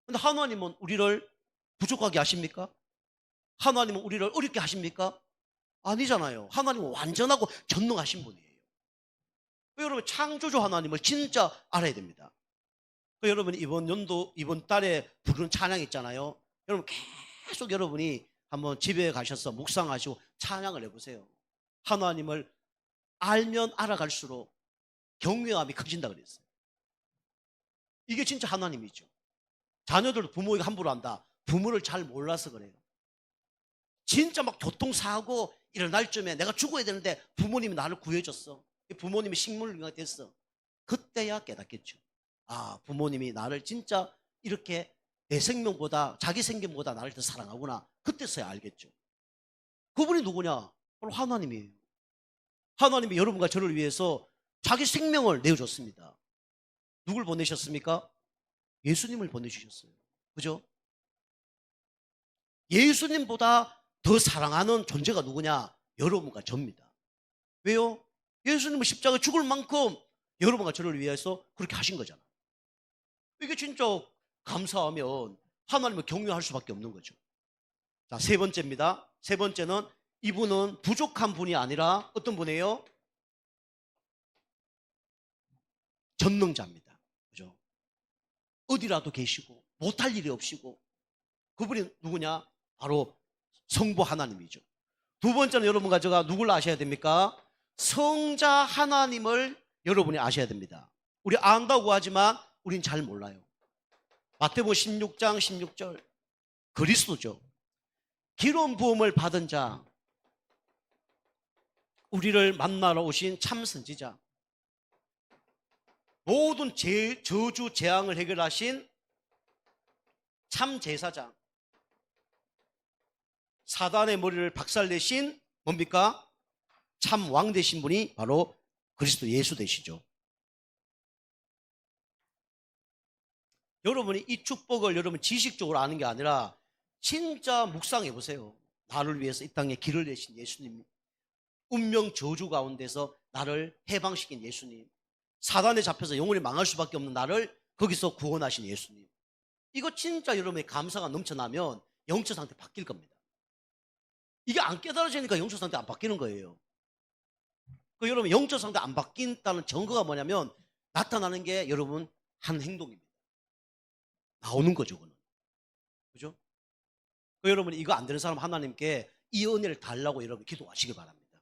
근데 하나님은 우리를 부족하게 하십니까? 하나님은 우리를 어렵게 하십니까? 아니잖아요. 하나님은 완전하고 전능하신 분이에요. 여러분 창조주 하나님을 진짜 알아야 됩니다. 여러분 이번 달에 부르는 찬양 있잖아요. 여러분 계속 여러분이 한번 집에 가셔서 묵상하시고 찬양을 해보세요. 하나님을 알면 알아갈수록 경외함이 커진다 그랬어요. 이게 진짜 하나님이죠. 자녀들도 부모에게 함부로 한다. 부모를 잘 몰라서 그래요. 진짜 막 교통사고 일어날 쯤에 내가 죽어야 되는데 부모님이 나를 구해줬어. 부모님이 식물인가 됐어. 그때야 깨닫겠죠. 아, 부모님이 나를 진짜 이렇게 내 생명보다 자기 생명보다 나를 더 사랑하구나. 그때서야 알겠죠. 그분이 누구냐? 바로 하나님이에요. 하나님이 여러분과 저를 위해서 자기 생명을 내어줬습니다. 누굴 보내셨습니까? 예수님을 보내주셨어요. 그죠? 예수님보다 더 사랑하는 존재가 누구냐? 여러분과 저입니다. 왜요? 예수님은 십자가에 죽을 만큼 여러분과 저를 위해서 그렇게 하신 거잖아요. 이게 진짜 감사하면 하나님을 경외할 수밖에 없는 거죠. 자, 세 번째입니다. 세 번째는 이분은 부족한 분이 아니라 어떤 분이에요? 전능자입니다. 그죠? 어디라도 계시고 못할 일이 없이고 그분이 누구냐? 바로 성부 하나님이죠. 두 번째는 여러분과 제가 누굴 아셔야 됩니까? 성자 하나님을 여러분이 아셔야 됩니다. 우리 안다고 하지만 우린 잘 몰라요. 마태복음 16장 16절 그리스도죠. 기름 부음을 받은 자, 우리를 만나러 오신 참 선지자, 모든 저주 재앙을 해결하신 참 제사장, 사단의 머리를 박살내신 뭡니까? 참 왕 되신 분이 바로 그리스도 예수 되시죠. 여러분이 이 축복을 여러분 지식적으로 아는 게 아니라 진짜 묵상해 보세요. 나를 위해서 이 땅에 길을 내신 예수님, 운명 저주 가운데서 나를 해방시킨 예수님, 사단에 잡혀서 영원히 망할 수밖에 없는 나를 거기서 구원하신 예수님, 이거 진짜 여러분의 감사가 넘쳐나면 영적 상태 바뀔 겁니다. 이게 안 깨달아지니까 영적 상태 안 바뀌는 거예요. 그 여러분 영적 상태 안 바뀐다는 증거가 뭐냐면 나타나는 게 여러분 한 행동입니다. 나오는 거죠, 그는. 그죠? 그 여러분 이거 안 되는 사람 하나님께 이 은혜를 달라고 여러분 기도하시기 바랍니다.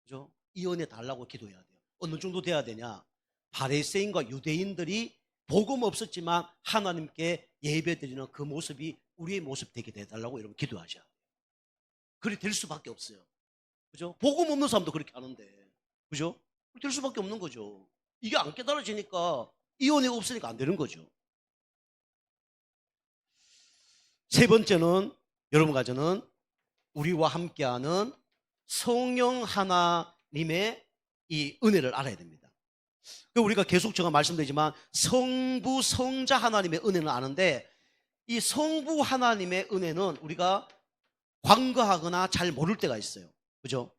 그죠? 이 은혜 달라고 기도해야 돼요. 어느 정도 돼야 되냐? 바리새인과 유대인들이 복음 없었지만 하나님께 예배드리는 그 모습이 우리의 모습 되게 해달라고 여러분 기도하셔야 돼요. 그리 될 수밖에 없어요. 그죠? 복음 없는 사람도 그렇게 하는데, 그죠? 될 수밖에 없는 거죠. 이게 안 깨달아지니까 이 은혜가 없으니까 안 되는 거죠. 세 번째는 여러분과 저는 우리와 함께하는 성령 하나님의 이 은혜를 알아야 됩니다. 우리가 계속 제가 말씀드리지만 성부 성자 하나님의 은혜는 아는데 이 성부 하나님의 은혜는 우리가 관거하거나 잘 모를 때가 있어요. 그죠?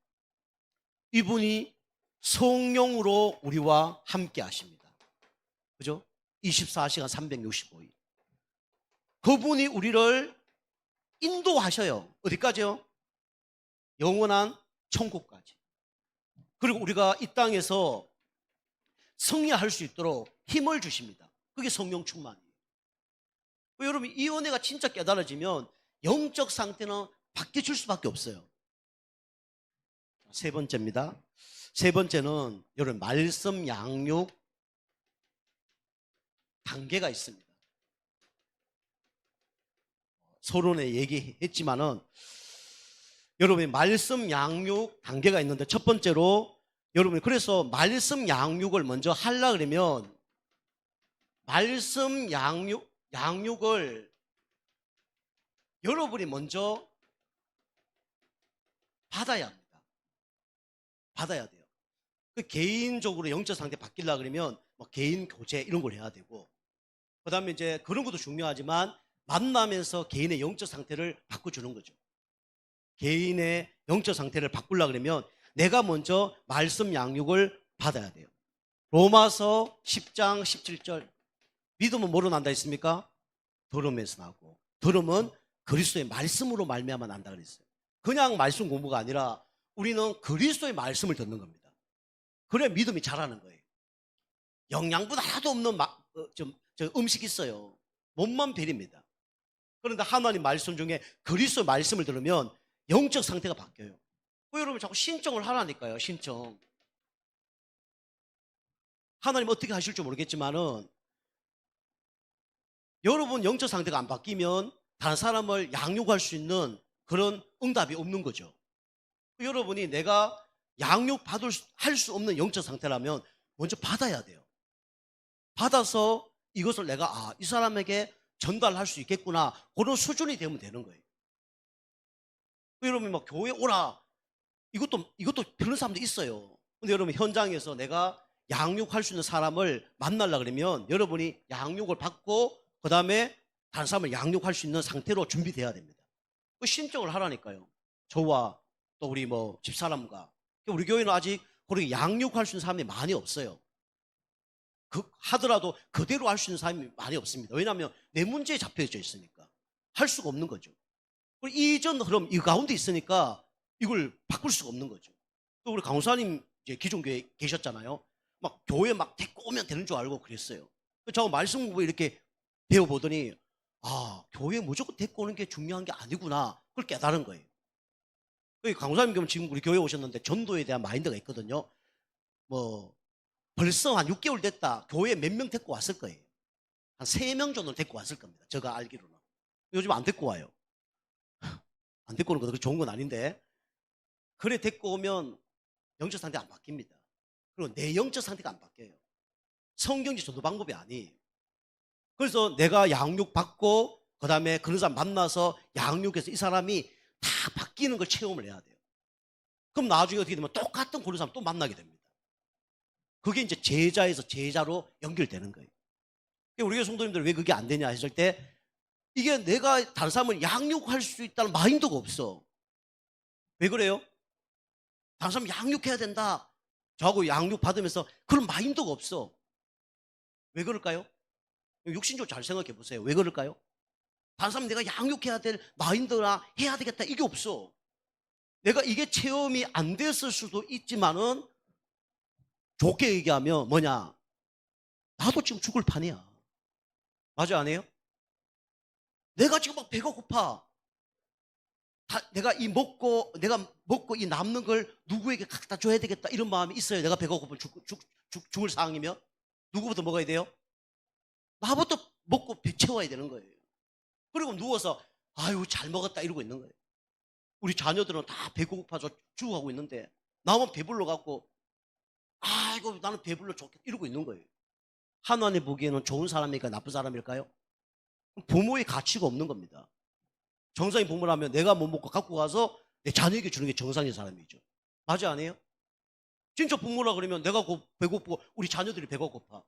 이분이 성령으로 우리와 함께 하십니다. 그죠? 24시간 365일. 그분이 우리를 인도하셔요. 어디까지요? 영원한 천국까지. 그리고 우리가 이 땅에서 승리할 수 있도록 힘을 주십니다. 그게 성령 충만이에요. 여러분 이 은혜가 진짜 깨달아지면 영적 상태는 바뀌어질 수밖에 없어요. 세 번째입니다. 세 번째는 여러분 말씀 양육 단계가 있습니다. 서론에 얘기했지만은 여러분이 말씀 양육 단계가 있는데 첫 번째로 여러분이 그래서 말씀 양육을 먼저 하려고 그러면 말씀 양육을 여러분이 먼저 받아야 합니다. 받아야 돼요. 개인적으로 영적 상태 바뀌려고 그러면 뭐 개인 교제 이런 걸 해야 되고 그 다음에 이제 그런 것도 중요하지만 만나면서 개인의 영적 상태를 바꿔주는 거죠. 개인의 영적 상태를 바꾸려고 그러면 내가 먼저 말씀 양육을 받아야 돼요. 로마서 10장 17절 믿음은 뭐로 난다 했습니까? 들음에서 나고 들음은 그리스도의 말씀으로 말미암아 난다 그랬어요. 그냥 말씀 공부가 아니라 우리는 그리스도의 말씀을 듣는 겁니다. 그래야 믿음이 자라는 거예요. 영양분 하나도 없는 음식 있어요. 몸만 베립니다. 그런데 하나님 말씀 중에 그리스도의 말씀을 들으면 영적 상태가 바뀌어요. 여러분 자꾸 신청을 하라니까요. 신청. 하나님 어떻게 하실 줄 모르겠지만은 여러분 영적 상태가 안 바뀌면 다른 사람을 양육할 수 있는 그런 응답이 없는 거죠. 여러분이 내가 할 수 없는 영적 상태라면 먼저 받아야 돼요. 받아서 이것을 내가 이 사람에게 전달할 수 있겠구나 그런 수준이 되면 되는 거예요. 여러분 막 교회 오라 이것도 별로 사람도 있어요. 근데 여러분 현장에서 내가 양육할 수 있는 사람을 만나려고 그러면 여러분이 양육을 받고 그 다음에 다른 사람을 양육할 수 있는 상태로 준비돼야 됩니다. 신청을 하라니까요. 저와 또 우리 집사람과 우리 교회는 아직 그렇게 양육할 수 있는 사람이 많이 없어요. 하더라도 그대로 할 수 있는 사람이 많이 없습니다. 왜냐하면 내 문제에 잡혀져 있으니까 할 수가 없는 거죠. 그리고 이전 흐름 이 가운데 있으니까 이걸 바꿀 수가 없는 거죠. 또 우리 강호사님 이제 기존 교회 계셨잖아요. 막 교회 막 데리고 오면 되는 줄 알고 그랬어요. 저 말씀 공부 이렇게 배워보더니 교회 무조건 데리고 오는 게 중요한 게 아니구나. 그걸 깨달은 거예요. 강호사님 경우 지금 우리 교회 오셨는데 전도에 대한 마인드가 있거든요. 뭐 벌써 한 6개월 됐다. 교회 몇 명 데리고 왔을 거예요. 한 3명 정도 데리고 왔을 겁니다. 제가 알기로는. 요즘 안 데리고 와요. 안 데리고 오는 것도 좋은 건 아닌데. 그래 데리고 오면 영적 상태 안 바뀝니다. 그리고 내 영적 상태가 안 바뀌어요. 성경적 전도 방법이 아니에요. 그래서 내가 양육받고 그 다음에 그런 사람 만나서 양육해서 이 사람이 다 바뀌는 걸 체험을 해야 돼요. 그럼 나중에 어떻게 되면 똑같은 그런 사람 또 만나게 됩니다. 그게 이제 제자에서 제자로 연결되는 거예요. 우리 교회 성도님들 왜 그게 안 되냐 했을 때 이게 내가 다른 사람을 양육할 수 있다는 마인드가 없어. 왜 그래요? 다른 사람 양육해야 된다. 저하고 양육 받으면서 그런 마인드가 없어. 왜 그럴까요? 육신적으로 잘 생각해 보세요. 왜 그럴까요? 다른 사람 내가 양육해야 될 마인드나 해야 되겠다 이게 없어. 내가 이게 체험이 안 됐을 수도 있지만은 좋게 얘기하면 뭐냐? 나도 지금 죽을 판이야. 맞아 안 해요? 내가 지금 막 배가 고파. 내가 먹고 이 남는 걸 누구에게 갖다 줘야 되겠다 이런 마음이 있어요. 내가 배가 고프면 죽을 상황이면 누구부터 먹어야 돼요? 나부터 먹고 배 채워야 되는 거예요. 그리고 누워서 아유 잘 먹었다 이러고 있는 거예요. 우리 자녀들은 다 배고파서 죽어가고 있는데 나만 배불러 갖고 아이고 나는 배불러 좋겠다 이러고 있는 거예요. 하나님 보기에는 좋은 사람일까요? 나쁜 사람일까요? 부모의 가치가 없는 겁니다. 정상인 부모라면 내가 못 먹고 갖고 가서 내 자녀에게 주는 게 정상인 사람이죠. 맞아 아니에요? 진짜 부모라 그러면 내가 배고프고 우리 자녀들이 배가 고파.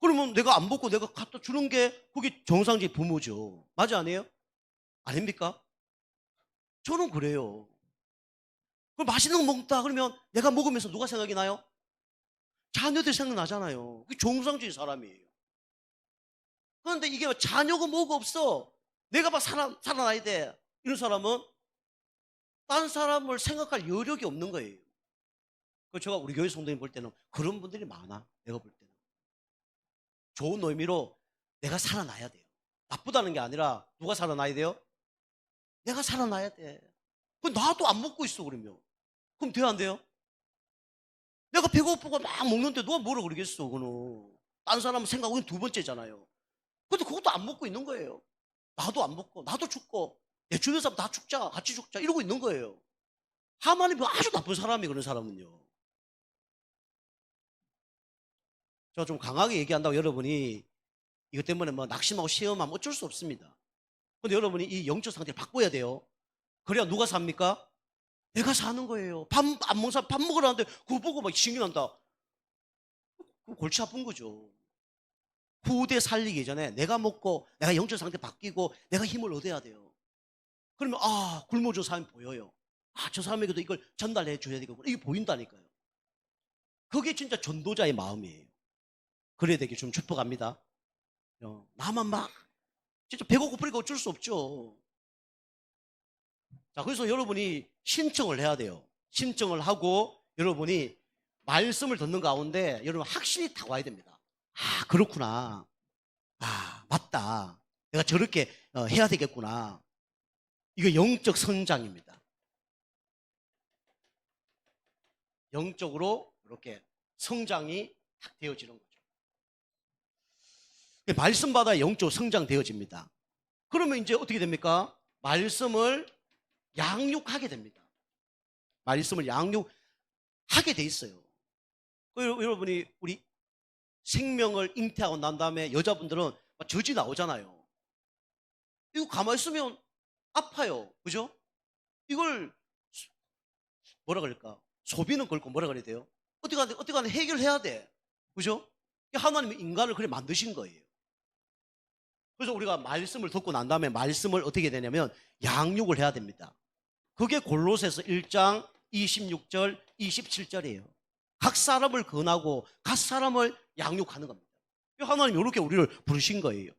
그러면 내가 안 먹고 내가 갖다 주는 게 그게 정상적인 부모죠. 맞아 아니에요? 아닙니까? 저는 그래요. 그럼 맛있는 거 먹다 그러면 내가 먹으면서 누가 생각이 나요? 자녀들 생각나잖아요. 그게 정상적인 사람이에요. 그런데 이게 자녀가 뭐가 없어. 내가 막 살아나야 돼. 이런 사람은 다른 사람을 생각할 여력이 없는 거예요. 제가 우리 교회 성도님 볼 때는 그런 분들이 많아. 내가 볼 때는. 좋은 의미로 내가 살아나야 돼요. 나쁘다는 게 아니라 누가 살아나야 돼요? 내가 살아나야 돼. 나도 안 먹고 있어 그러면. 그럼 돼요 안 돼요? 내가 배고프고 막 먹는데 누가 뭐라 그러겠어 그거는. 다른 사람은 생각은 두 번째잖아요. 근데 그것도 안 먹고 있는 거예요. 나도 안 먹고 나도 죽고 내 주변 사람 다 죽자 같이 죽자 이러고 있는 거예요. 하나님은 아주 나쁜 사람이 그런 사람은요. 제가 좀 강하게 얘기한다고 여러분이 이것 때문에 뭐 낙심하고 시험하면 어쩔 수 없습니다. 근데 여러분이 이 영적 상태를 바꿔야 돼요. 그래야 누가 삽니까? 내가 사는 거예요. 밥 안 먹는 사람 밥 먹으라는데 그거 보고 막 신이 난다. 골치 아픈 거죠. 후대 살리기 전에 내가 먹고 내가 영적 상태 바뀌고 내가 힘을 얻어야 돼요. 그러면 굶어준 사람이 보여요. 저 사람에게도 이걸 전달해 줘야 되겠구나. 이게 보인다니까요. 그게 진짜 전도자의 마음이에요. 그래야 되게 좀 축복합니다. 나만 막 진짜 배가 고프니까 어쩔 수 없죠. 자, 그래서 여러분이 신청을 해야 돼요. 신청을 하고 여러분이 말씀을 듣는 가운데 여러분 확신이 다 와야 됩니다. 그렇구나. 맞다. 내가 저렇게 해야 되겠구나. 이거 영적 성장입니다. 영적으로 이렇게 성장이 딱 되어지는 거죠. 말씀 받아 영적 성장되어집니다. 그러면 이제 어떻게 됩니까? 말씀을 양육하게 됩니다. 말씀을 양육하게 돼 있어요. 여러분이 우리 생명을 잉태하고 난 다음에 여자분들은 젖이 나오잖아요. 이거 가만히 있으면 아파요. 그죠? 이걸 뭐라 그럴까? 소비는 그렇고 뭐라 그래야 돼요? 어떻게 하든 해결해야 돼. 그죠? 하나님은 인간을 그렇게 만드신 거예요. 그래서 우리가 말씀을 듣고 난 다음에 말씀을 어떻게 되냐면 양육을 해야 됩니다. 그게 골로새서 1장 26절 27절이에요. 각 사람을 권하고 각 사람을 양육하는 겁니다. 하나님이 이렇게 우리를 부르신 거예요.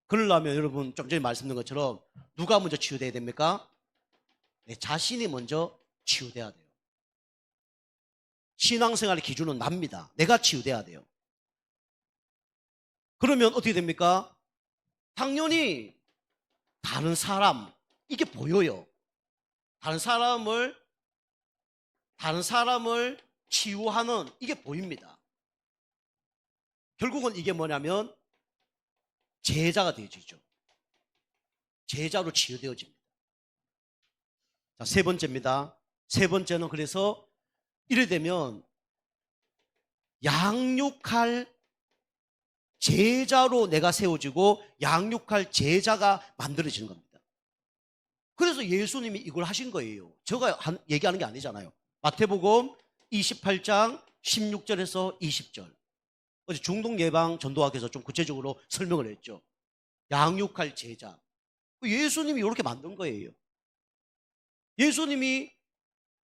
그러려면 여러분 좀 전에 말씀드린 것처럼 누가 먼저 치유돼야 됩니까? 내 자신이 먼저 치유돼야 돼요. 신앙생활의 기준은 납니다. 내가 치유돼야 돼요. 그러면 어떻게 됩니까? 당연히 다른 사람, 이게 보여요. 다른 사람을 치유하는 이게 보입니다. 결국은 이게 뭐냐면 제자가 되어지죠. 제자로 치유되어집니다. 자, 세 번째입니다. 세 번째는 그래서 이래 되면 양육할 제자로 내가 세워지고 양육할 제자가 만들어지는 겁니다. 그래서 예수님이 이걸 하신 거예요. 제가 얘기하는 게 아니잖아요. 마태복음 28장 16절에서 20절. 어제 중동 예방 전도학에서 좀 구체적으로 설명을 했죠. 양육할 제자. 예수님이 이렇게 만든 거예요. 예수님이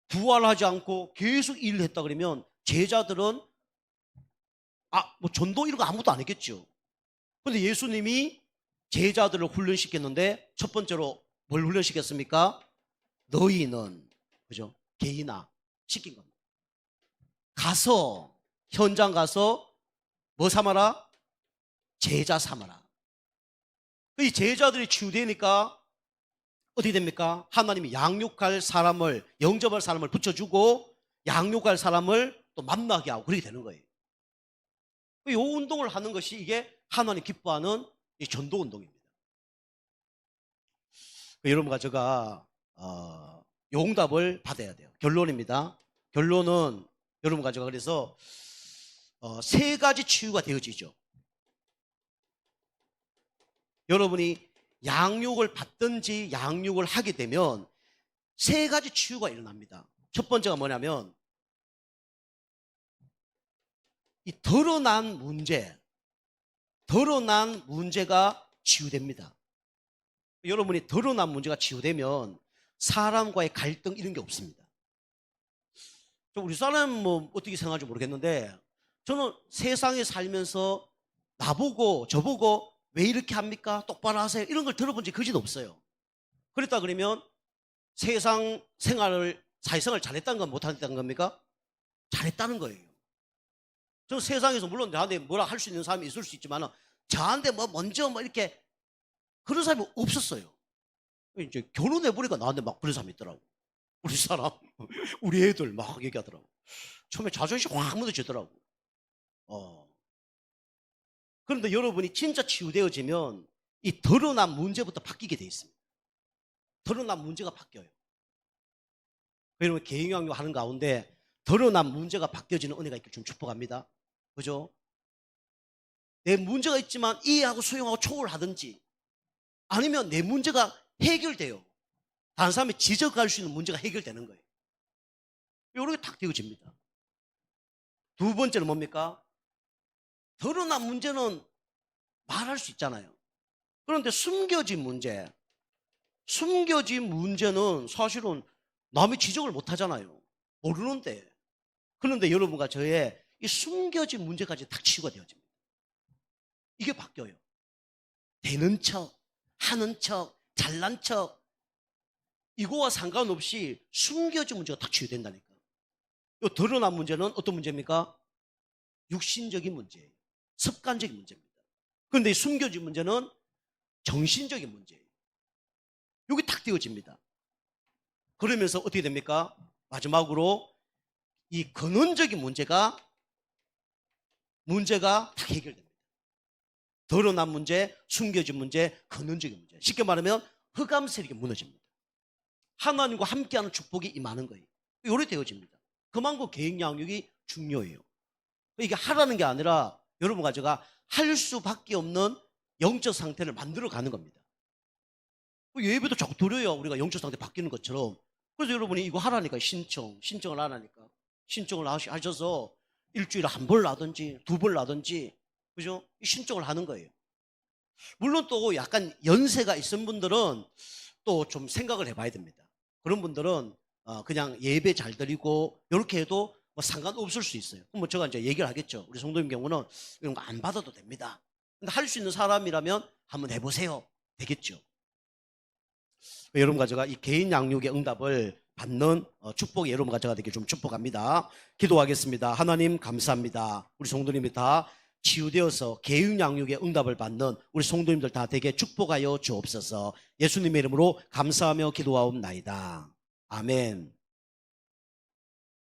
부활하지 않고 계속 일을 했다 그러면 제자들은 뭐 전도 이런 거 아무것도 안 했겠죠. 그런데 예수님이 제자들을 훈련시켰는데 첫 번째로 뭘 훈련시켰습니까? 너희는 그죠? 개인아 시킨 겁니다. 가서 현장 가서 뭐 삼아라? 제자 삼아라. 이 제자들이 치유되니까 어떻게 됩니까? 하나님이 양육할 사람을, 영접할 사람을 붙여주고 양육할 사람을 또 만나게 하고 그렇게 되는 거예요. 이 운동을 하는 것이 이게 하나님 기뻐하는 이 전도 운동입니다. 여러분과 제가 용답을 받아야 돼요. 결론입니다. 결론은 여러분과 제가 그래서 세 가지 치유가 되어지죠. 여러분이 양육을 받든지 양육을 하게 되면 세 가지 치유가 일어납니다. 첫 번째가 뭐냐면 이 드러난 문제가 치유됩니다. 여러분이 드러난 문제가 치유되면 사람과의 갈등 이런 게 없습니다. 우리 사람 뭐 어떻게 생각할지 모르겠는데 저는 세상에 살면서 나보고 저보고 왜 이렇게 합니까? 똑바로 하세요. 이런 걸 들어본 적이 거짓 없어요. 그랬다 그러면 세상 생활을 사회생활을 잘했다는 건 못했다는 겁니까? 잘했다는 거예요. 저는 세상에서 물론 저한테 뭐라 할 수 있는 사람이 있을 수 있지만 저한테 뭐 먼저 뭐 이렇게 그런 사람이 없었어요. 이제 결혼해보니까 나한테 막 그런 사람이 있더라고. 우리 사람, 우리 애들 막 얘기하더라고. 처음에 자존심 확 무너지더라고. 그런데 여러분이 진짜 치유되어지면 이 드러난 문제부터 바뀌게 돼 있습니다. 드러난 문제가 바뀌어요. 여러분 개인양육 하는 가운데 드러난 문제가 바뀌어지는 은혜가 있길 좀 축복합니다. 그죠? 내 문제가 있지만 이해하고 수용하고 초월하든지 아니면 내 문제가 해결돼요. 다른 사람이 지적할 수 있는 문제가 해결되는 거예요. 이렇게 탁 되어집니다. 두 번째는 뭡니까? 드러난 문제는 말할 수 있잖아요. 그런데 숨겨진 문제는 사실은 남이 지적을 못 하잖아요. 모르는데. 그런데 여러분과 저의 이 숨겨진 문제까지 딱 치유가 되어집니다. 이게 바뀌어요. 되는 척, 하는 척, 잘난 척, 이거와 상관없이 숨겨진 문제가 딱 치유된다니까요. 이 드러난 문제는 어떤 문제입니까? 육신적인 문제예요. 습관적인 문제입니다. 그런데 이 숨겨진 문제는 정신적인 문제예요. 이게 탁 되어집니다. 그러면서 어떻게 됩니까? 마지막으로 이 근원적인 문제가 탁 해결됩니다. 드러난 문제, 숨겨진 문제, 근원적인 문제. 쉽게 말하면 흑암 세력이 무너집니다. 하나님과 함께하는 축복이 임하는 거예요. 이렇게 되어집니다. 그만큼 개인 양육이 중요해요. 이게 하라는 게 아니라 여러분과 제가 할 수밖에 없는 영적 상태를 만들어가는 겁니다. 예배도 자꾸 드려요. 우리가 영적 상태 바뀌는 것처럼. 그래서 여러분이 이거 하라니까 신청을 하라니까 신청을 하셔서 일주일에 한 번 나든지 두 번 나든지 그죠? 신청을 하는 거예요. 물론 또 약간 연세가 있은 분들은 또 좀 생각을 해봐야 됩니다. 그런 분들은 그냥 예배 잘 드리고 이렇게 해도 뭐 상관없을 수 있어요. 그럼 뭐 제가 이제 얘기를 하겠죠. 우리 성도님 경우는 이런 거 안 받아도 됩니다. 근데 할 수 있는 사람이라면 한번 해보세요. 되겠죠. 여러분 가져가 이 개인 양육의 응답을 받는 축복이 여러분 가져가 되길 좀 축복합니다. 기도하겠습니다. 하나님 감사합니다. 우리 성도님이 다 치유되어서 개인 양육의 응답을 받는 우리 성도님들 다 되게 축복하여 주옵소서. 예수님의 이름으로 감사하며 기도하옵나이다. 아멘.